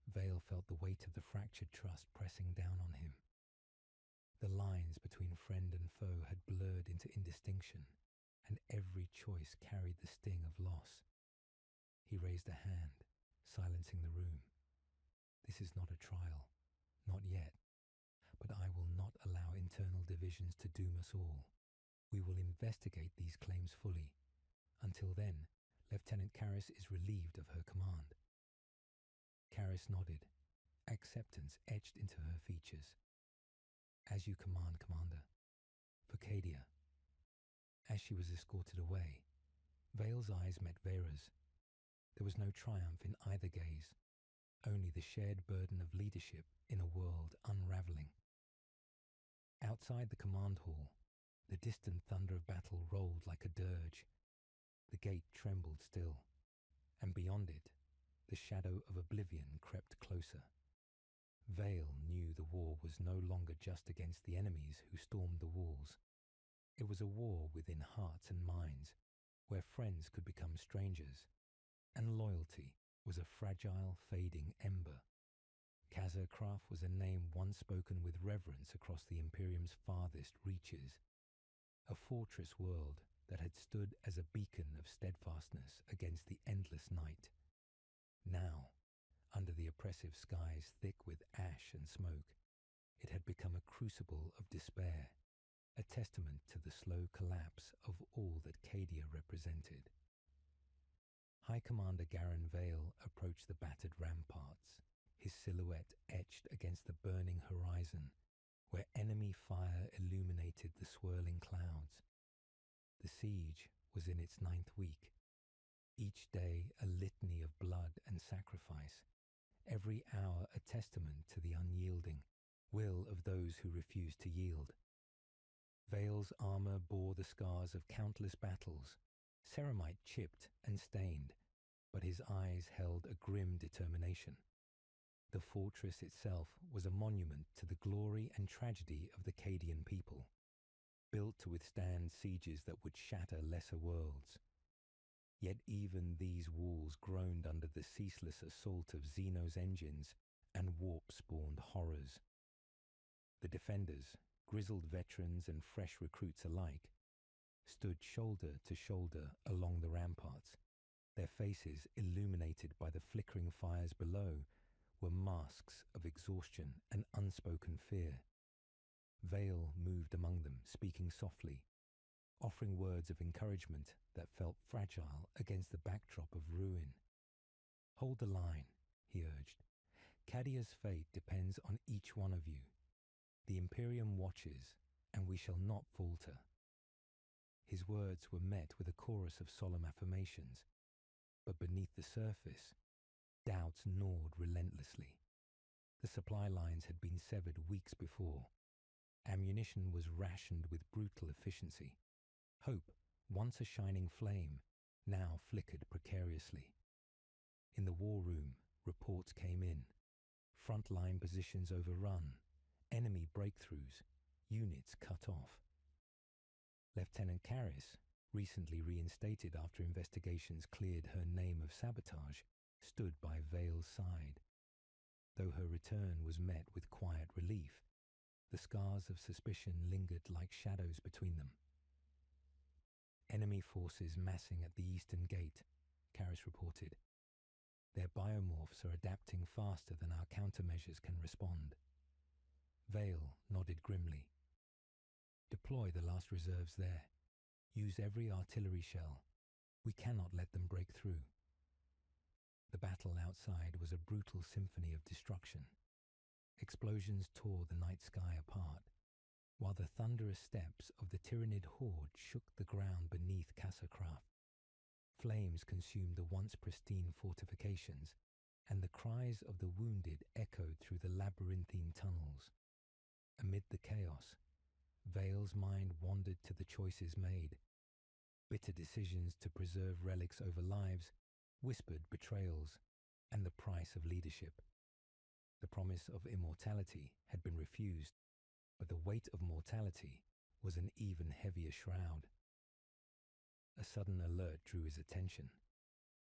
Vale felt the weight of the fractured trust pressing down on him. The lines between friend and foe had blurred into indistinction, and every choice carried the sting of loss. He raised a hand, silencing the room. "This is not a trial, not yet, but I will not allow internal divisions to doom us all. We will investigate these claims fully. Until then, Lieutenant Karras is relieved of her command." Karras nodded, acceptance etched into her features. "As you command, Commander. For Cadia." As she was escorted away, Vale's eyes met Vera's. There was no triumph in either gaze, only the shared burden of leadership in a world unraveling. Outside the command hall, the distant thunder of battle rolled like a dirge. The gate trembled still, and beyond it, the shadow of oblivion crept closer. Vale knew the war was no longer just against the enemies who stormed the walls. It was a war within hearts and minds, where friends could become strangers, and loyalty was a fragile, fading ember. Casa Kraf was a name once spoken with reverence across the Imperium's farthest reaches, a fortress world that had stood as a beacon of steadfastness against the endless night. Now, under the oppressive skies thick with ash and smoke, it had become a crucible of despair, a testament to the slow collapse of all that Cadia represented. High Commander Garen Vale approached the battered ramparts, his silhouette horizon, where enemy fire illuminated the swirling clouds. The siege was in its 9th week, each day a litany of blood and sacrifice, every hour a testament to the unyielding will of those who refused to yield. Vale's armour bore the scars of countless battles, ceramite chipped and stained, but his eyes held a grim determination. The fortress itself was a monument to the glory and tragedy of the Cadian people, built to withstand sieges that would shatter lesser worlds. Yet even these walls groaned under the ceaseless assault of Xeno's engines and warp-spawned horrors. The defenders, grizzled veterans and fresh recruits alike, stood shoulder to shoulder along the ramparts. Their faces, illuminated by the flickering fires below, were masks of exhaustion and unspoken fear. Vale moved among them, speaking softly, offering words of encouragement that felt fragile against the backdrop of ruin. "Hold the line," he urged. "Cadia's fate depends on each one of you. The Imperium watches, and we shall not falter." His words were met with a chorus of solemn affirmations, but beneath the surface, doubts gnawed relentlessly. The supply lines had been severed weeks before. Ammunition was rationed with brutal efficiency. Hope, once a shining flame, now flickered precariously. In the war room, reports came in. Frontline positions overrun, enemy breakthroughs, units cut off. Lieutenant Caris, recently reinstated after investigations cleared her name of sabotage, stood by Vale's side. Though her return was met with quiet relief, the scars of suspicion lingered like shadows between them. "Enemy forces massing at the eastern gate," Caris reported. "Their biomorphs are adapting faster than our countermeasures can respond." Vale nodded grimly. "Deploy the last reserves there. Use every artillery shell. We cannot let them break through." The battle outside was a brutal symphony of destruction. Explosions tore the night sky apart, while the thunderous steps of the Tyrannid horde shook the ground beneath Cassacraft. Flames consumed the once pristine fortifications, and the cries of the wounded echoed through the labyrinthine tunnels. Amid the chaos, Vale's mind wandered to the choices made. Bitter decisions to preserve relics over lives, whispered betrayals, and the price of leadership. The promise of immortality had been refused, but the weight of mortality was an even heavier shroud. A sudden alert drew his attention.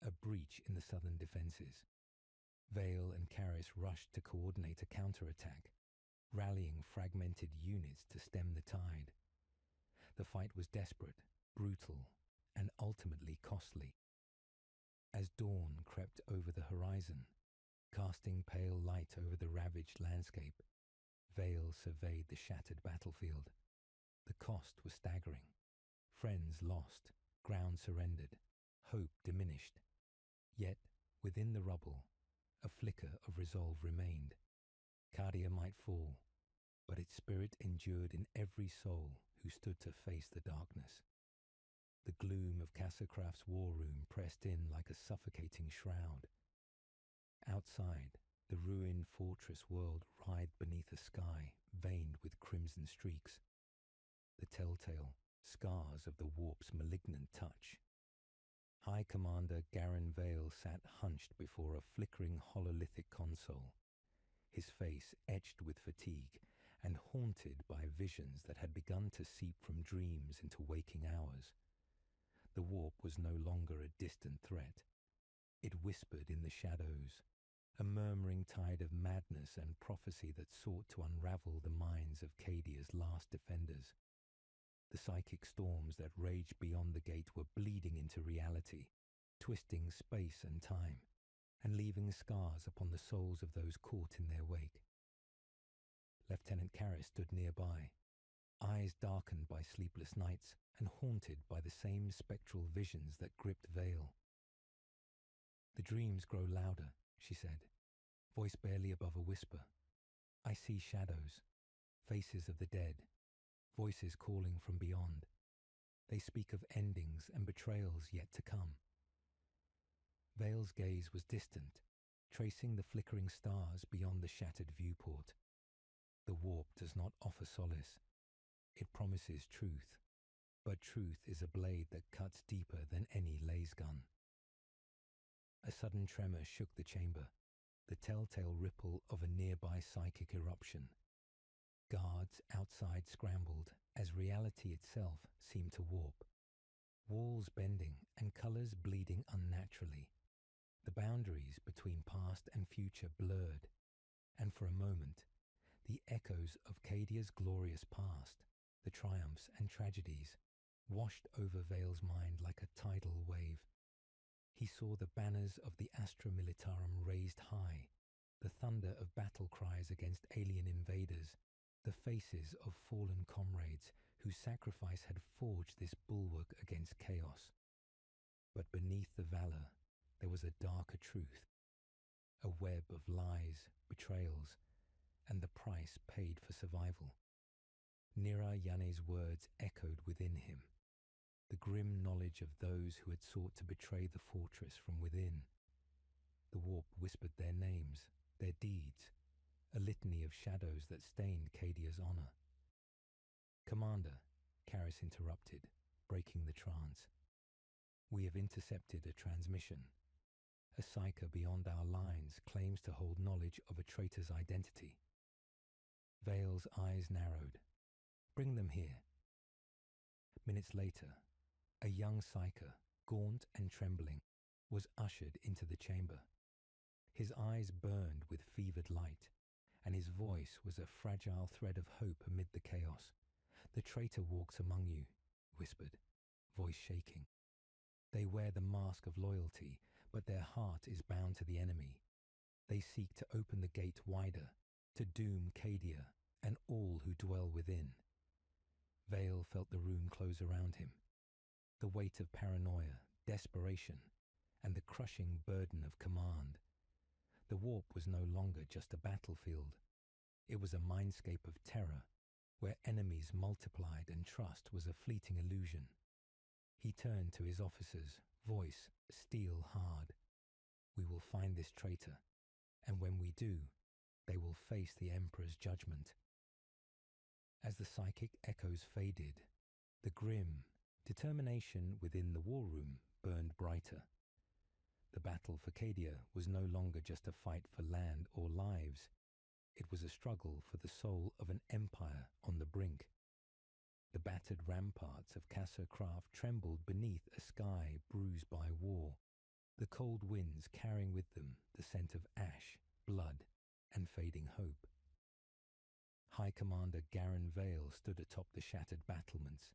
A breach in the southern defences. Vale and Caris rushed to coordinate a counterattack, rallying fragmented units to stem the tide. The fight was desperate, brutal, and ultimately costly. As dawn crept over the horizon, casting pale light over the ravaged landscape, Vale surveyed the shattered battlefield. The cost was staggering. Friends lost, ground surrendered, hope diminished. Yet, within the rubble, a flicker of resolve remained. Cadia might fall, but its spirit endured in every soul who stood to face the darkness. The gloom of Cassacraft's war room pressed in like a suffocating shroud. Outside, the ruined fortress world writhed beneath a sky veined with crimson streaks, the telltale scars of the warp's malignant touch. High Commander Garen Vale sat hunched before a flickering hololithic console, his face etched with fatigue and haunted by visions that had begun to seep from dreams into waking hours. The warp was no longer a distant threat. It whispered in the shadows, a murmuring tide of madness and prophecy that sought to unravel the minds of Cadia's last defenders. The psychic storms that raged beyond the gate were bleeding into reality, twisting space and time, and leaving scars upon the souls of those caught in their wake. Lieutenant Caris stood nearby, eyes darkened by sleepless nights and haunted by the same spectral visions that gripped Vale. "The dreams grow louder," she said, voice barely above a whisper. I see shadows, faces of the dead, voices calling from beyond. They speak of endings and betrayals yet to come. Vale's gaze was distant, tracing the flickering stars beyond the shattered viewport. The warp does not offer solace. It promises truth, but truth is a blade that cuts deeper than any laser gun. A sudden tremor shook the chamber, the telltale ripple of a nearby psychic eruption. Guards outside scrambled as reality itself seemed to warp. Walls bending and colors bleeding unnaturally. The boundaries between past and future blurred, and for a moment, the echoes of Cadia's glorious past, the triumphs and tragedies, washed over Vale's mind like a tidal wave. He saw the banners of the Astra Militarum raised high, the thunder of battle cries against alien invaders, the faces of fallen comrades whose sacrifice had forged this bulwark against chaos. But beneath the valor, there was a darker truth, a web of lies, betrayals, and the price paid for survival. Nira Yane's words echoed within him, the grim knowledge of those who had sought to betray the fortress from within. The warp whispered their names, their deeds, a litany of shadows that stained Cadia's honor. "Commander," Karis interrupted, breaking the trance. "We have intercepted a transmission. A psyker beyond our lines claims to hold knowledge of a traitor's identity." Vale's eyes narrowed. "Bring them here." Minutes later, a young psyker, gaunt and trembling, was ushered into the chamber. His eyes burned with fevered light, and his voice was a fragile thread of hope amid the chaos. "The traitor walks among you," whispered, voice shaking. "They wear the mask of loyalty, but their heart is bound to the enemy. They seek to open the gate wider, to doom Cadia and all who dwell within." Vale felt the room close around him. The weight of paranoia, desperation, and the crushing burden of command. The warp was no longer just a battlefield. It was a mindscape of terror, where enemies multiplied and trust was a fleeting illusion. He turned to his officers, voice steel hard. "We will find this traitor, and when we do, they will face the Emperor's judgment." As the psychic echoes faded, the grim determination within the war room burned brighter. The battle for Cadia was no longer just a fight for land or lives. It was a struggle for the soul of an empire on the brink. The battered ramparts of Casa Craft trembled beneath a sky bruised by war, the cold winds carrying with them the scent of ash, blood, and fading hope. High Commander Garin Vale stood atop the shattered battlements,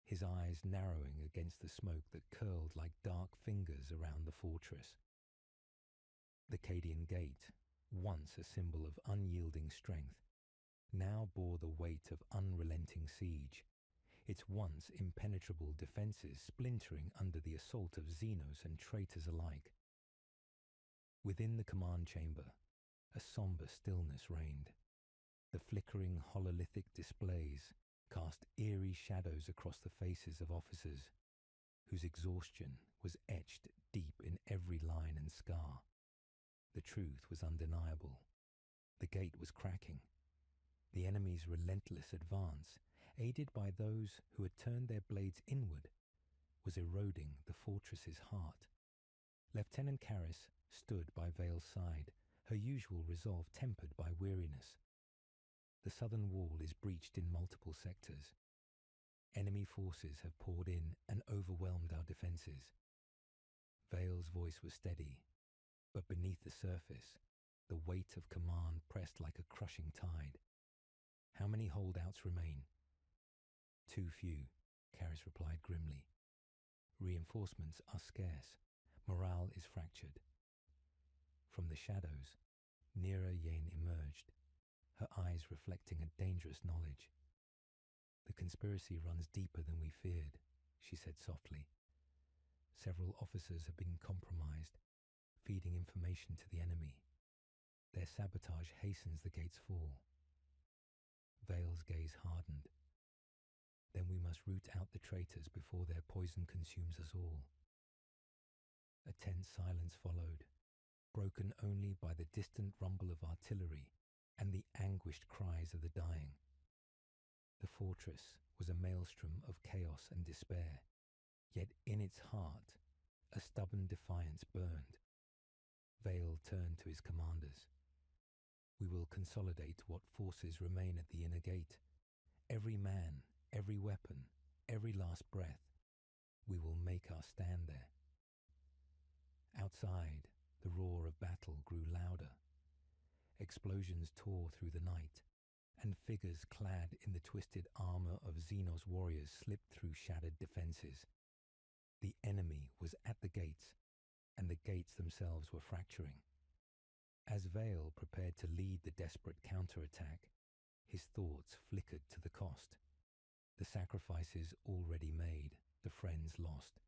his eyes narrowing against the smoke that curled like dark fingers around the fortress. The Cadian gate, once a symbol of unyielding strength, now bore the weight of unrelenting siege, its once impenetrable defences splintering under the assault of Xenos and traitors alike. Within the command chamber, a sombre stillness reigned. The flickering hololithic displays cast eerie shadows across the faces of officers, whose exhaustion was etched deep in every line and scar. The truth was undeniable. The gate was cracking. The enemy's relentless advance, aided by those who had turned their blades inward, was eroding the fortress's heart. Lieutenant Karis stood by Vale's side, her usual resolve tempered by weariness. "The southern wall is breached in multiple sectors. Enemy forces have poured in and overwhelmed our defences." Vale's voice was steady, but beneath the surface, the weight of command pressed like a crushing tide. "How many holdouts remain?" "Too few," Karis replied grimly. "Reinforcements are scarce. Morale is fractured." From the shadows, Nira Yane emerged, her eyes reflecting a dangerous knowledge. "The conspiracy runs deeper than we feared," she said softly. "Several officers have been compromised, feeding information to the enemy. their sabotage hastens the gate's fall. Vale's gaze hardened. Then we must root out the traitors before their poison consumes us all. A tense silence followed, broken only by the distant rumble of artillery and the anguished cries of the dying. The fortress was a maelstrom of chaos and despair, yet in its heart a stubborn defiance burned. Vale turned to his commanders. We will consolidate what forces remain at the inner gate. Every man, every weapon, every last breath. We will make our stand there. Outside, the roar of battle grew louder. Explosions tore through the night, and figures clad in the twisted armor of Xenos warriors slipped through shattered defenses. The enemy was at the gates, and the gates themselves were fracturing. As Vale prepared to lead the desperate counterattack, his thoughts flickered to the cost. The sacrifices already made, the friends lost,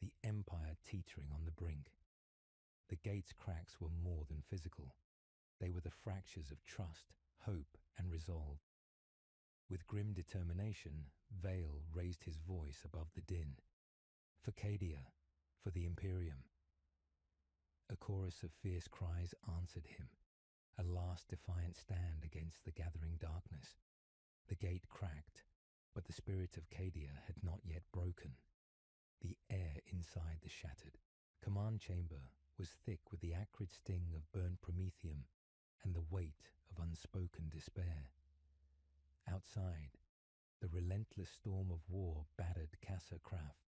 the empire teetering on the brink. The gate's cracks were more than physical. They were the fractures of trust, hope, and resolve. With grim determination, Vale raised his voice above the din. For Cadia, for the Imperium. A chorus of fierce cries answered him, a last defiant stand against the gathering darkness. The gate cracked, but the spirit of Cadia had not yet broken. The air inside the shattered command chamber was thick with the acrid sting of burnt promethium and the weight of unspoken despair. Outside, the relentless storm of war battered Casa Craft.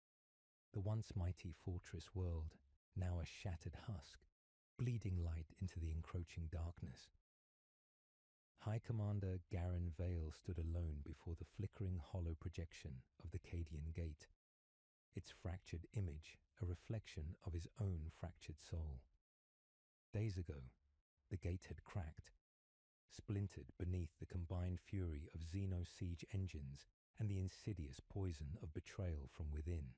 The once mighty fortress world, now a shattered husk, bleeding light into the encroaching darkness. High Commander Garen Vale stood alone before the flickering hollow projection of the Cadian gate, its fractured image a reflection of his own fractured soul. Days ago, the gate had cracked, splintered beneath the combined fury of Xeno siege engines and the insidious poison of betrayal from within.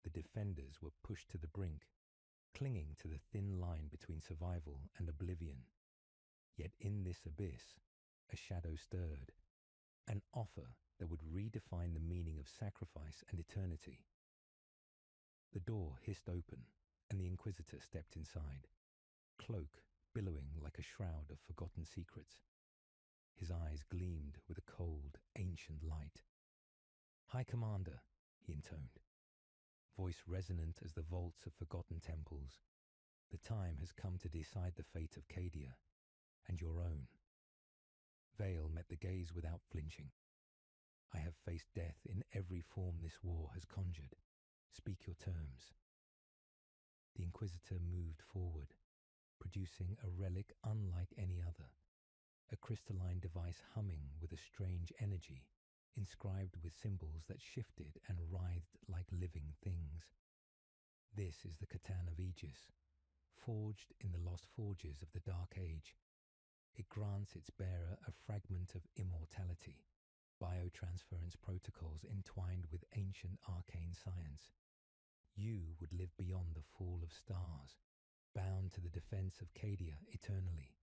The defenders were pushed to the brink, clinging to the thin line between survival and oblivion. Yet in this abyss, a shadow stirred, an offer that would redefine the meaning of sacrifice and eternity. The door hissed open, and the Inquisitor stepped inside, cloak billowing like a shroud of forgotten secrets. His eyes gleamed with a cold, ancient light. "High Commander," he intoned, voice resonant as the vaults of forgotten temples, "the time has come to decide the fate of Cadia, and your own." Vale met the gaze without flinching. "I have faced death in every form this war has conjured. Speak your terms." The Inquisitor moved forward, producing a relic unlike any other, a crystalline device humming with a strange energy, inscribed with symbols that shifted and writhed like living things. This is the Catan of Aegis, forged in the lost forges of the Dark Age. It grants its bearer a fragment of immortality, biotransference protocols entwined with ancient arcane science. You would live beyond the fall of stars, bound to the defense of Cadia eternally.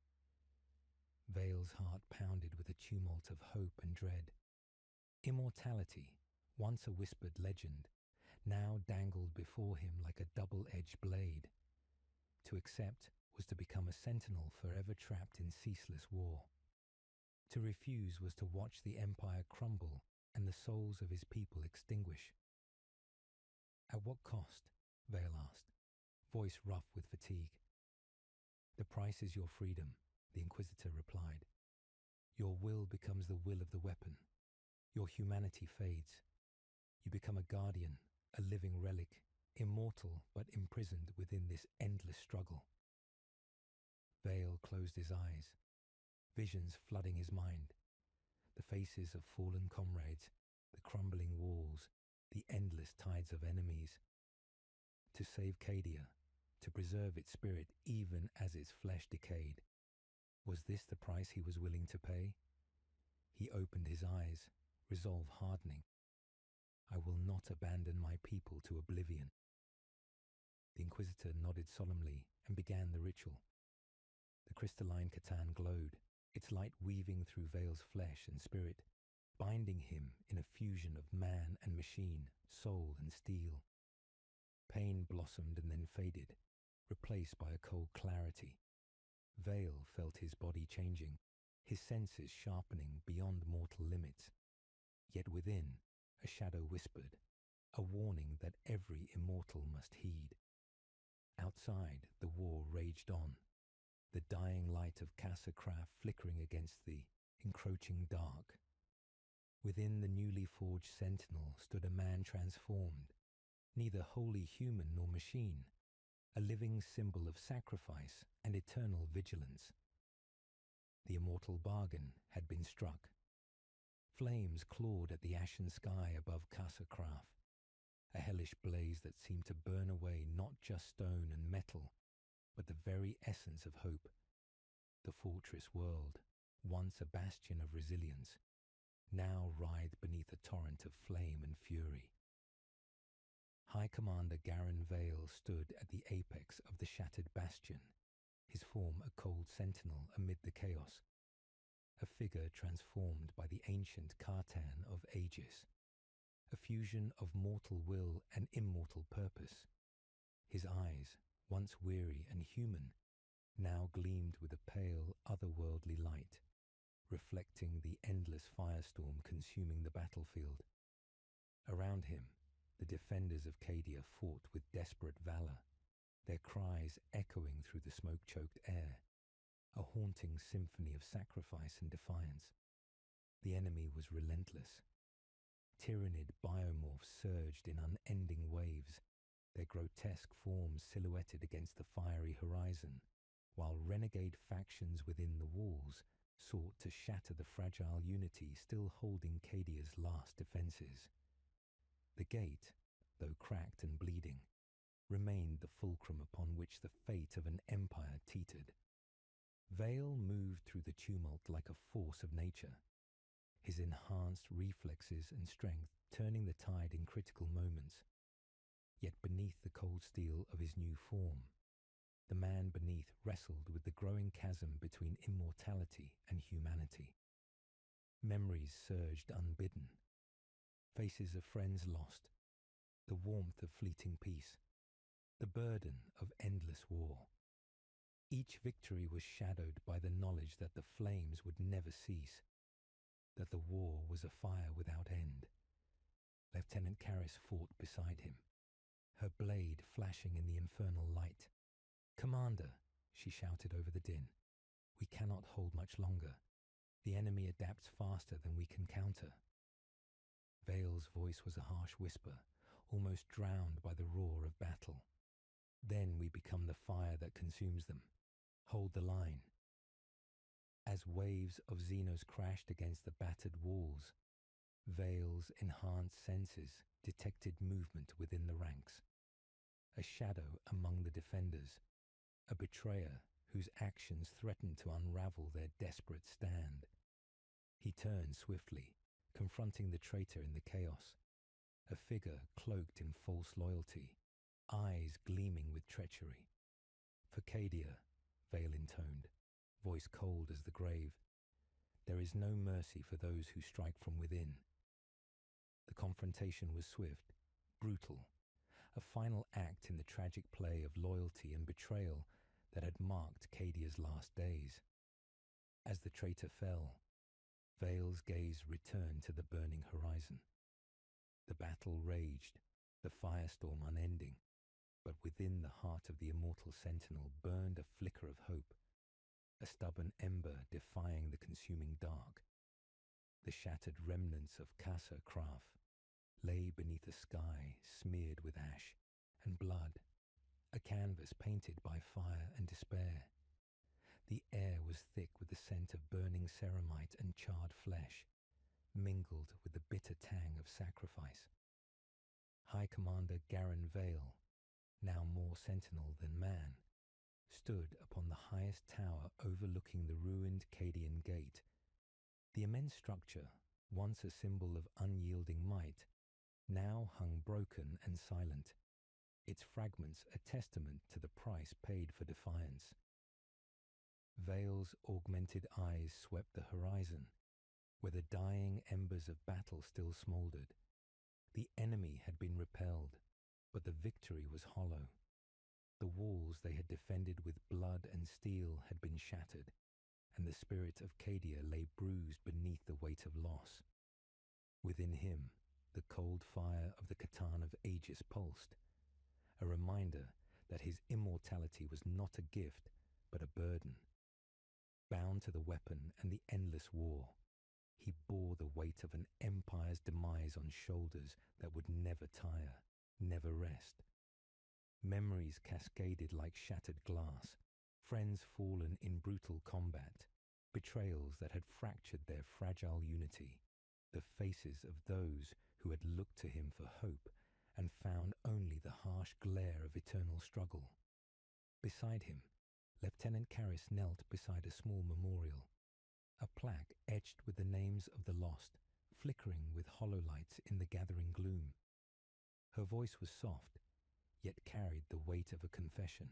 Vale's heart pounded with a tumult of hope and dread. Immortality, once a whispered legend, now dangled before him like a double-edged blade. To accept was to become a sentinel forever trapped in ceaseless war. To refuse was to watch the empire crumble and the souls of his people extinguish. "At what cost?" Vale asked, voice rough with fatigue. "The price is your freedom," the Inquisitor replied. "Your will becomes the will of the weapon. Your humanity fades. You become a guardian, a living relic, immortal but imprisoned within this endless struggle." Vale closed his eyes, visions flooding his mind. The faces of fallen comrades, the crumbling walls, the endless tides of enemies. To save Cadia, to preserve its spirit even as its flesh decayed. Was this the price he was willing to pay? He opened his eyes, resolve hardening. "I will not abandon my people to oblivion." The Inquisitor nodded solemnly and began the ritual. The The crystalline Catan glowed, its light weaving through Vale's flesh and spirit, binding him in a fusion of man and machine, soul and steel. Pain blossomed and then faded, replaced by a cold clarity. Vale felt his body changing, his senses sharpening beyond mortal limits. Yet within, a shadow whispered, a warning that every immortal must heed. Outside, the war raged on, the dying light of Casa Craft flickering against the encroaching dark. Within the newly forged sentinel stood a man transformed, neither wholly human nor machine, a living symbol of sacrifice and eternal vigilance. The immortal bargain had been struck. Flames clawed at the ashen sky above Casa Craft, a hellish blaze that seemed to burn away not just stone and metal, but the very essence of hope. The fortress world, once a bastion of resilience, now writhed beneath a torrent of flame and fury. High Commander Garen Vale stood at the apex of the shattered bastion, his form a cold sentinel amid the chaos, a figure transformed by the ancient Catan of Aegis, a fusion of mortal will and immortal purpose. His eyes, once weary and human, now gleamed with a pale, otherworldly light, reflecting the endless firestorm consuming the battlefield. Around him, the defenders of Cadia fought with desperate valor, their cries echoing through the smoke-choked air, a haunting symphony of sacrifice and defiance. The enemy was relentless. Tyrannid biomorphs surged in unending waves, their grotesque forms silhouetted against the fiery horizon, while renegade factions within the walls sought to shatter the fragile unity still holding Cadia's last defences. The gate, though cracked and bleeding, remained the fulcrum upon which the fate of an empire teetered. Vale moved through the tumult like a force of nature, his enhanced reflexes and strength turning the tide in critical moments. Yet beneath the cold steel of his new form, the man beneath wrestled with the growing chasm between immortality and humanity. Memories surged unbidden, faces of friends lost, the warmth of fleeting peace, the burden of endless war. Each victory was shadowed by the knowledge that the flames would never cease, that the war was a fire without end. Lieutenant Karras fought beside him, her blade flashing in the infernal light. "Commander," she shouted over the din, "we cannot hold much longer. The enemy adapts faster than we can counter." Vale's voice was a harsh whisper, almost drowned by the roar of battle. "Then we become the fire that consumes them. Hold the line." As waves of Xenos crashed against the battered walls, Vale's enhanced senses detected movement within the ranks. A shadow among the defenders, a betrayer whose actions threatened to unravel their desperate stand. He turned swiftly, confronting the traitor in the chaos, a figure cloaked in false loyalty, eyes gleaming with treachery. "For Cadia," Vale intoned, voice cold as the grave, "there is no mercy for those who strike from within." The confrontation was swift, brutal, a final act in the tragic play of loyalty and betrayal that had marked Cadia's last days. As the traitor fell, Vale's gaze returned to the burning horizon. The battle raged, the firestorm unending, but within the heart of the immortal sentinel burned a flicker of hope, a stubborn ember defying the consuming dark. The shattered remnants of Casa Craft lay beneath a sky smeared with ash and blood, a canvas painted by fire and despair. The air was thick with the scent of burning ceramite and charred flesh, mingled with the bitter tang of sacrifice. High Commander Garen Vale, now more sentinel than man, stood upon the highest tower overlooking the ruined Cadian gate. The immense structure, once a symbol of unyielding might, now hung broken and silent, its fragments a testament to the price paid for defiance. Vale's augmented eyes swept the horizon, where the dying embers of battle still smouldered. The enemy had been repelled, but the victory was hollow. The walls they had defended with blood and steel had been shattered, and the spirit of Cadia lay bruised beneath the weight of loss. Within him, the cold fire of the Catan of Aegis pulsed, a reminder that his immortality was not a gift, but a burden. Bound to the weapon and the endless war, he bore the weight of an empire's demise on shoulders that would never tire, never rest. Memories cascaded like shattered glass, friends fallen in brutal combat, betrayals that had fractured their fragile unity, the faces of those who had looked to him for hope and found only the harsh glare of eternal struggle. Beside him, Lieutenant Caris knelt beside a small memorial, a plaque etched with the names of the lost, flickering with hollow lights in the gathering gloom. Her voice was soft, yet carried the weight of a confession.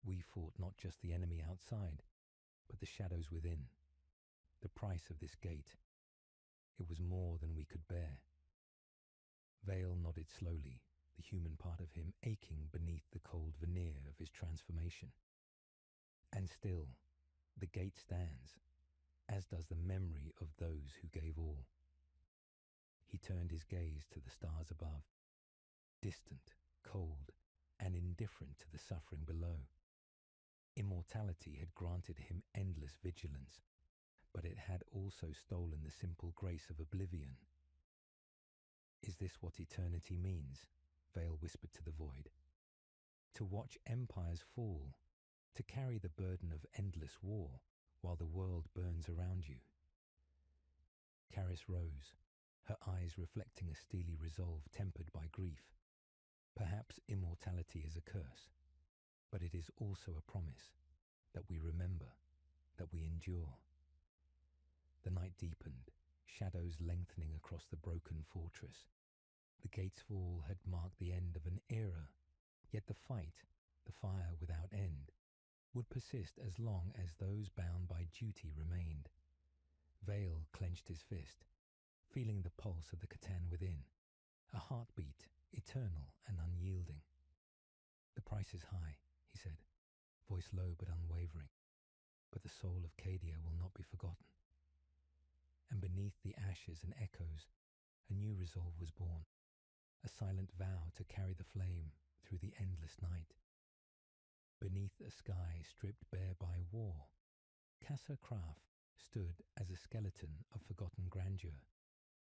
We fought not just the enemy outside, but the shadows within. The price of this gate. It was more than we could bear. Vale nodded slowly, the human part of him aching beneath the cold veneer of his transformation. And still, the gate stands, as does the memory of those who gave all. He turned his gaze to the stars above, distant, cold, and indifferent to the suffering below. Immortality had granted him endless vigilance, but it had also stolen the simple grace of oblivion. "Is this what eternity means?" Vale whispered to the void. "To watch empires fall, to carry the burden of endless war while the world burns around you?" Caris rose, her eyes reflecting a steely resolve tempered by grief. Perhaps immortality is a curse, but it is also a promise that we remember, that we endure. The night deepened, shadows lengthening across the broken fortress. The gate's fall had marked the end of an era, yet the fight, the fire without end, would persist as long as those bound by duty remained. Vale clenched his fist, feeling the pulse of the Catan within, a heartbeat eternal and unyielding. "The price is high," he said, voice low but unwavering, "but the soul of Cadia will not be forgotten." And beneath the ashes and echoes, a new resolve was born, a silent vow to carry the flame through the endless night. Beneath a sky stripped bare by war, Casa Kraf stood as a skeleton of forgotten grandeur,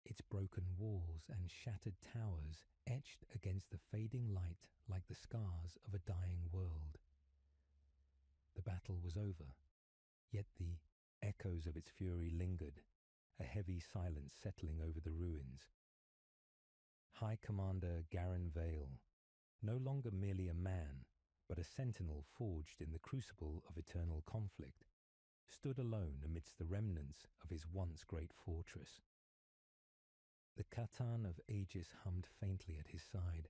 its broken walls and shattered towers etched against the fading light like the scars of a dying world. The battle was over, yet the echoes of its fury lingered, a heavy silence settling over the ruins. High Commander Garin Vale, no longer merely a man, but a sentinel forged in the crucible of eternal conflict, stood alone amidst the remnants of his once great fortress. The Catan of Aegis hummed faintly at his side,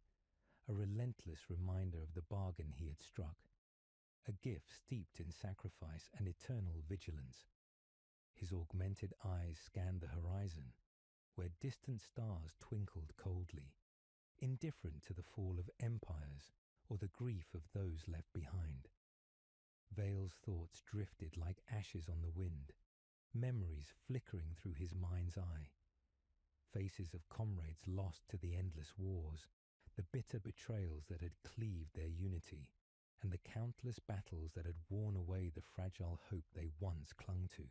a relentless reminder of the bargain he had struck, a gift steeped in sacrifice and eternal vigilance. His augmented eyes scanned the horizon, where distant stars twinkled coldly, indifferent to the fall of empires or the grief of those left behind. Vale's thoughts drifted like ashes on the wind, memories flickering through his mind's eye. Faces of comrades lost to the endless wars, the bitter betrayals that had cleaved their unity, and the countless battles that had worn away the fragile hope they once clung to.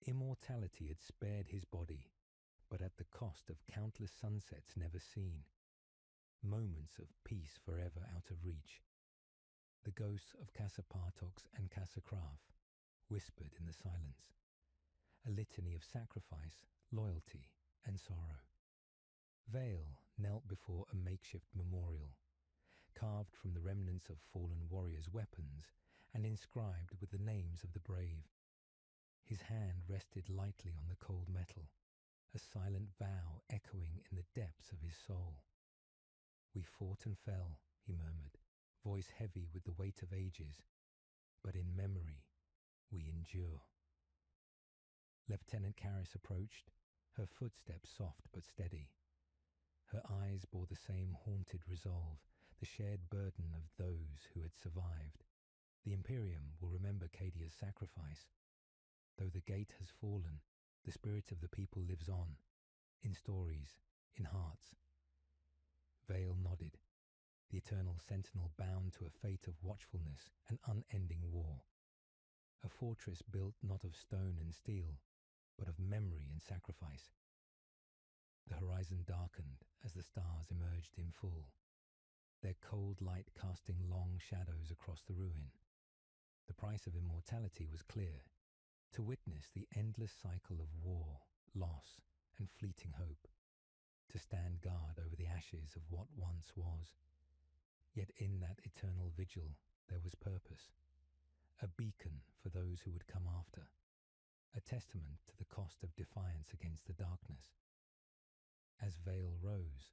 Immortality had spared his body, but at the cost of countless sunsets never seen, moments of peace forever out of reach. The ghosts of Casa Partox and Casa Kraf whispered in the silence, a litany of sacrifice, loyalty, and sorrow. Vale knelt before a makeshift memorial, carved from the remnants of fallen warriors' weapons and inscribed with the names of the brave. His hand rested lightly on the cold metal, a silent vow echoing in the depths of his soul. "We fought and fell," he murmured, voice heavy with the weight of ages, "but in memory we endure. Lieutenant Karras approached, her footsteps soft but steady. Her eyes bore the same haunted resolve, the shared burden of those who had survived. The Imperium will remember Cadia's sacrifice. Though the gate has fallen, the spirit of the people lives on, in stories, in hearts. Vale nodded, the eternal sentinel bound to a fate of watchfulness and unending war. A fortress built not of stone and steel, but of memory and sacrifice. The horizon darkened as the stars emerged in full, their cold light casting long shadows across the ruin. The price of immortality was clear, to witness the endless cycle of war, loss, and fleeting hope, to stand guard over the ashes of what once was. Yet in that eternal vigil there was purpose, a beacon for those who would come after, a testament to the cost of defiance against the darkness. As Vale rose,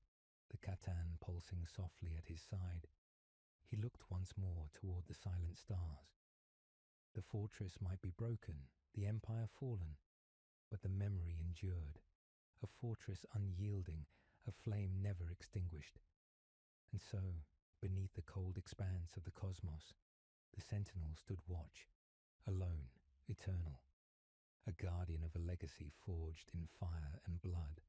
the Catan pulsing softly at his side, he looked once more toward the silent stars. The fortress might be broken, the empire fallen, but the memory endured, a fortress unyielding, a flame never extinguished. And so, beneath the cold expanse of the cosmos, the sentinel stood watch, alone, eternal, a guardian of a legacy forged in fire and blood.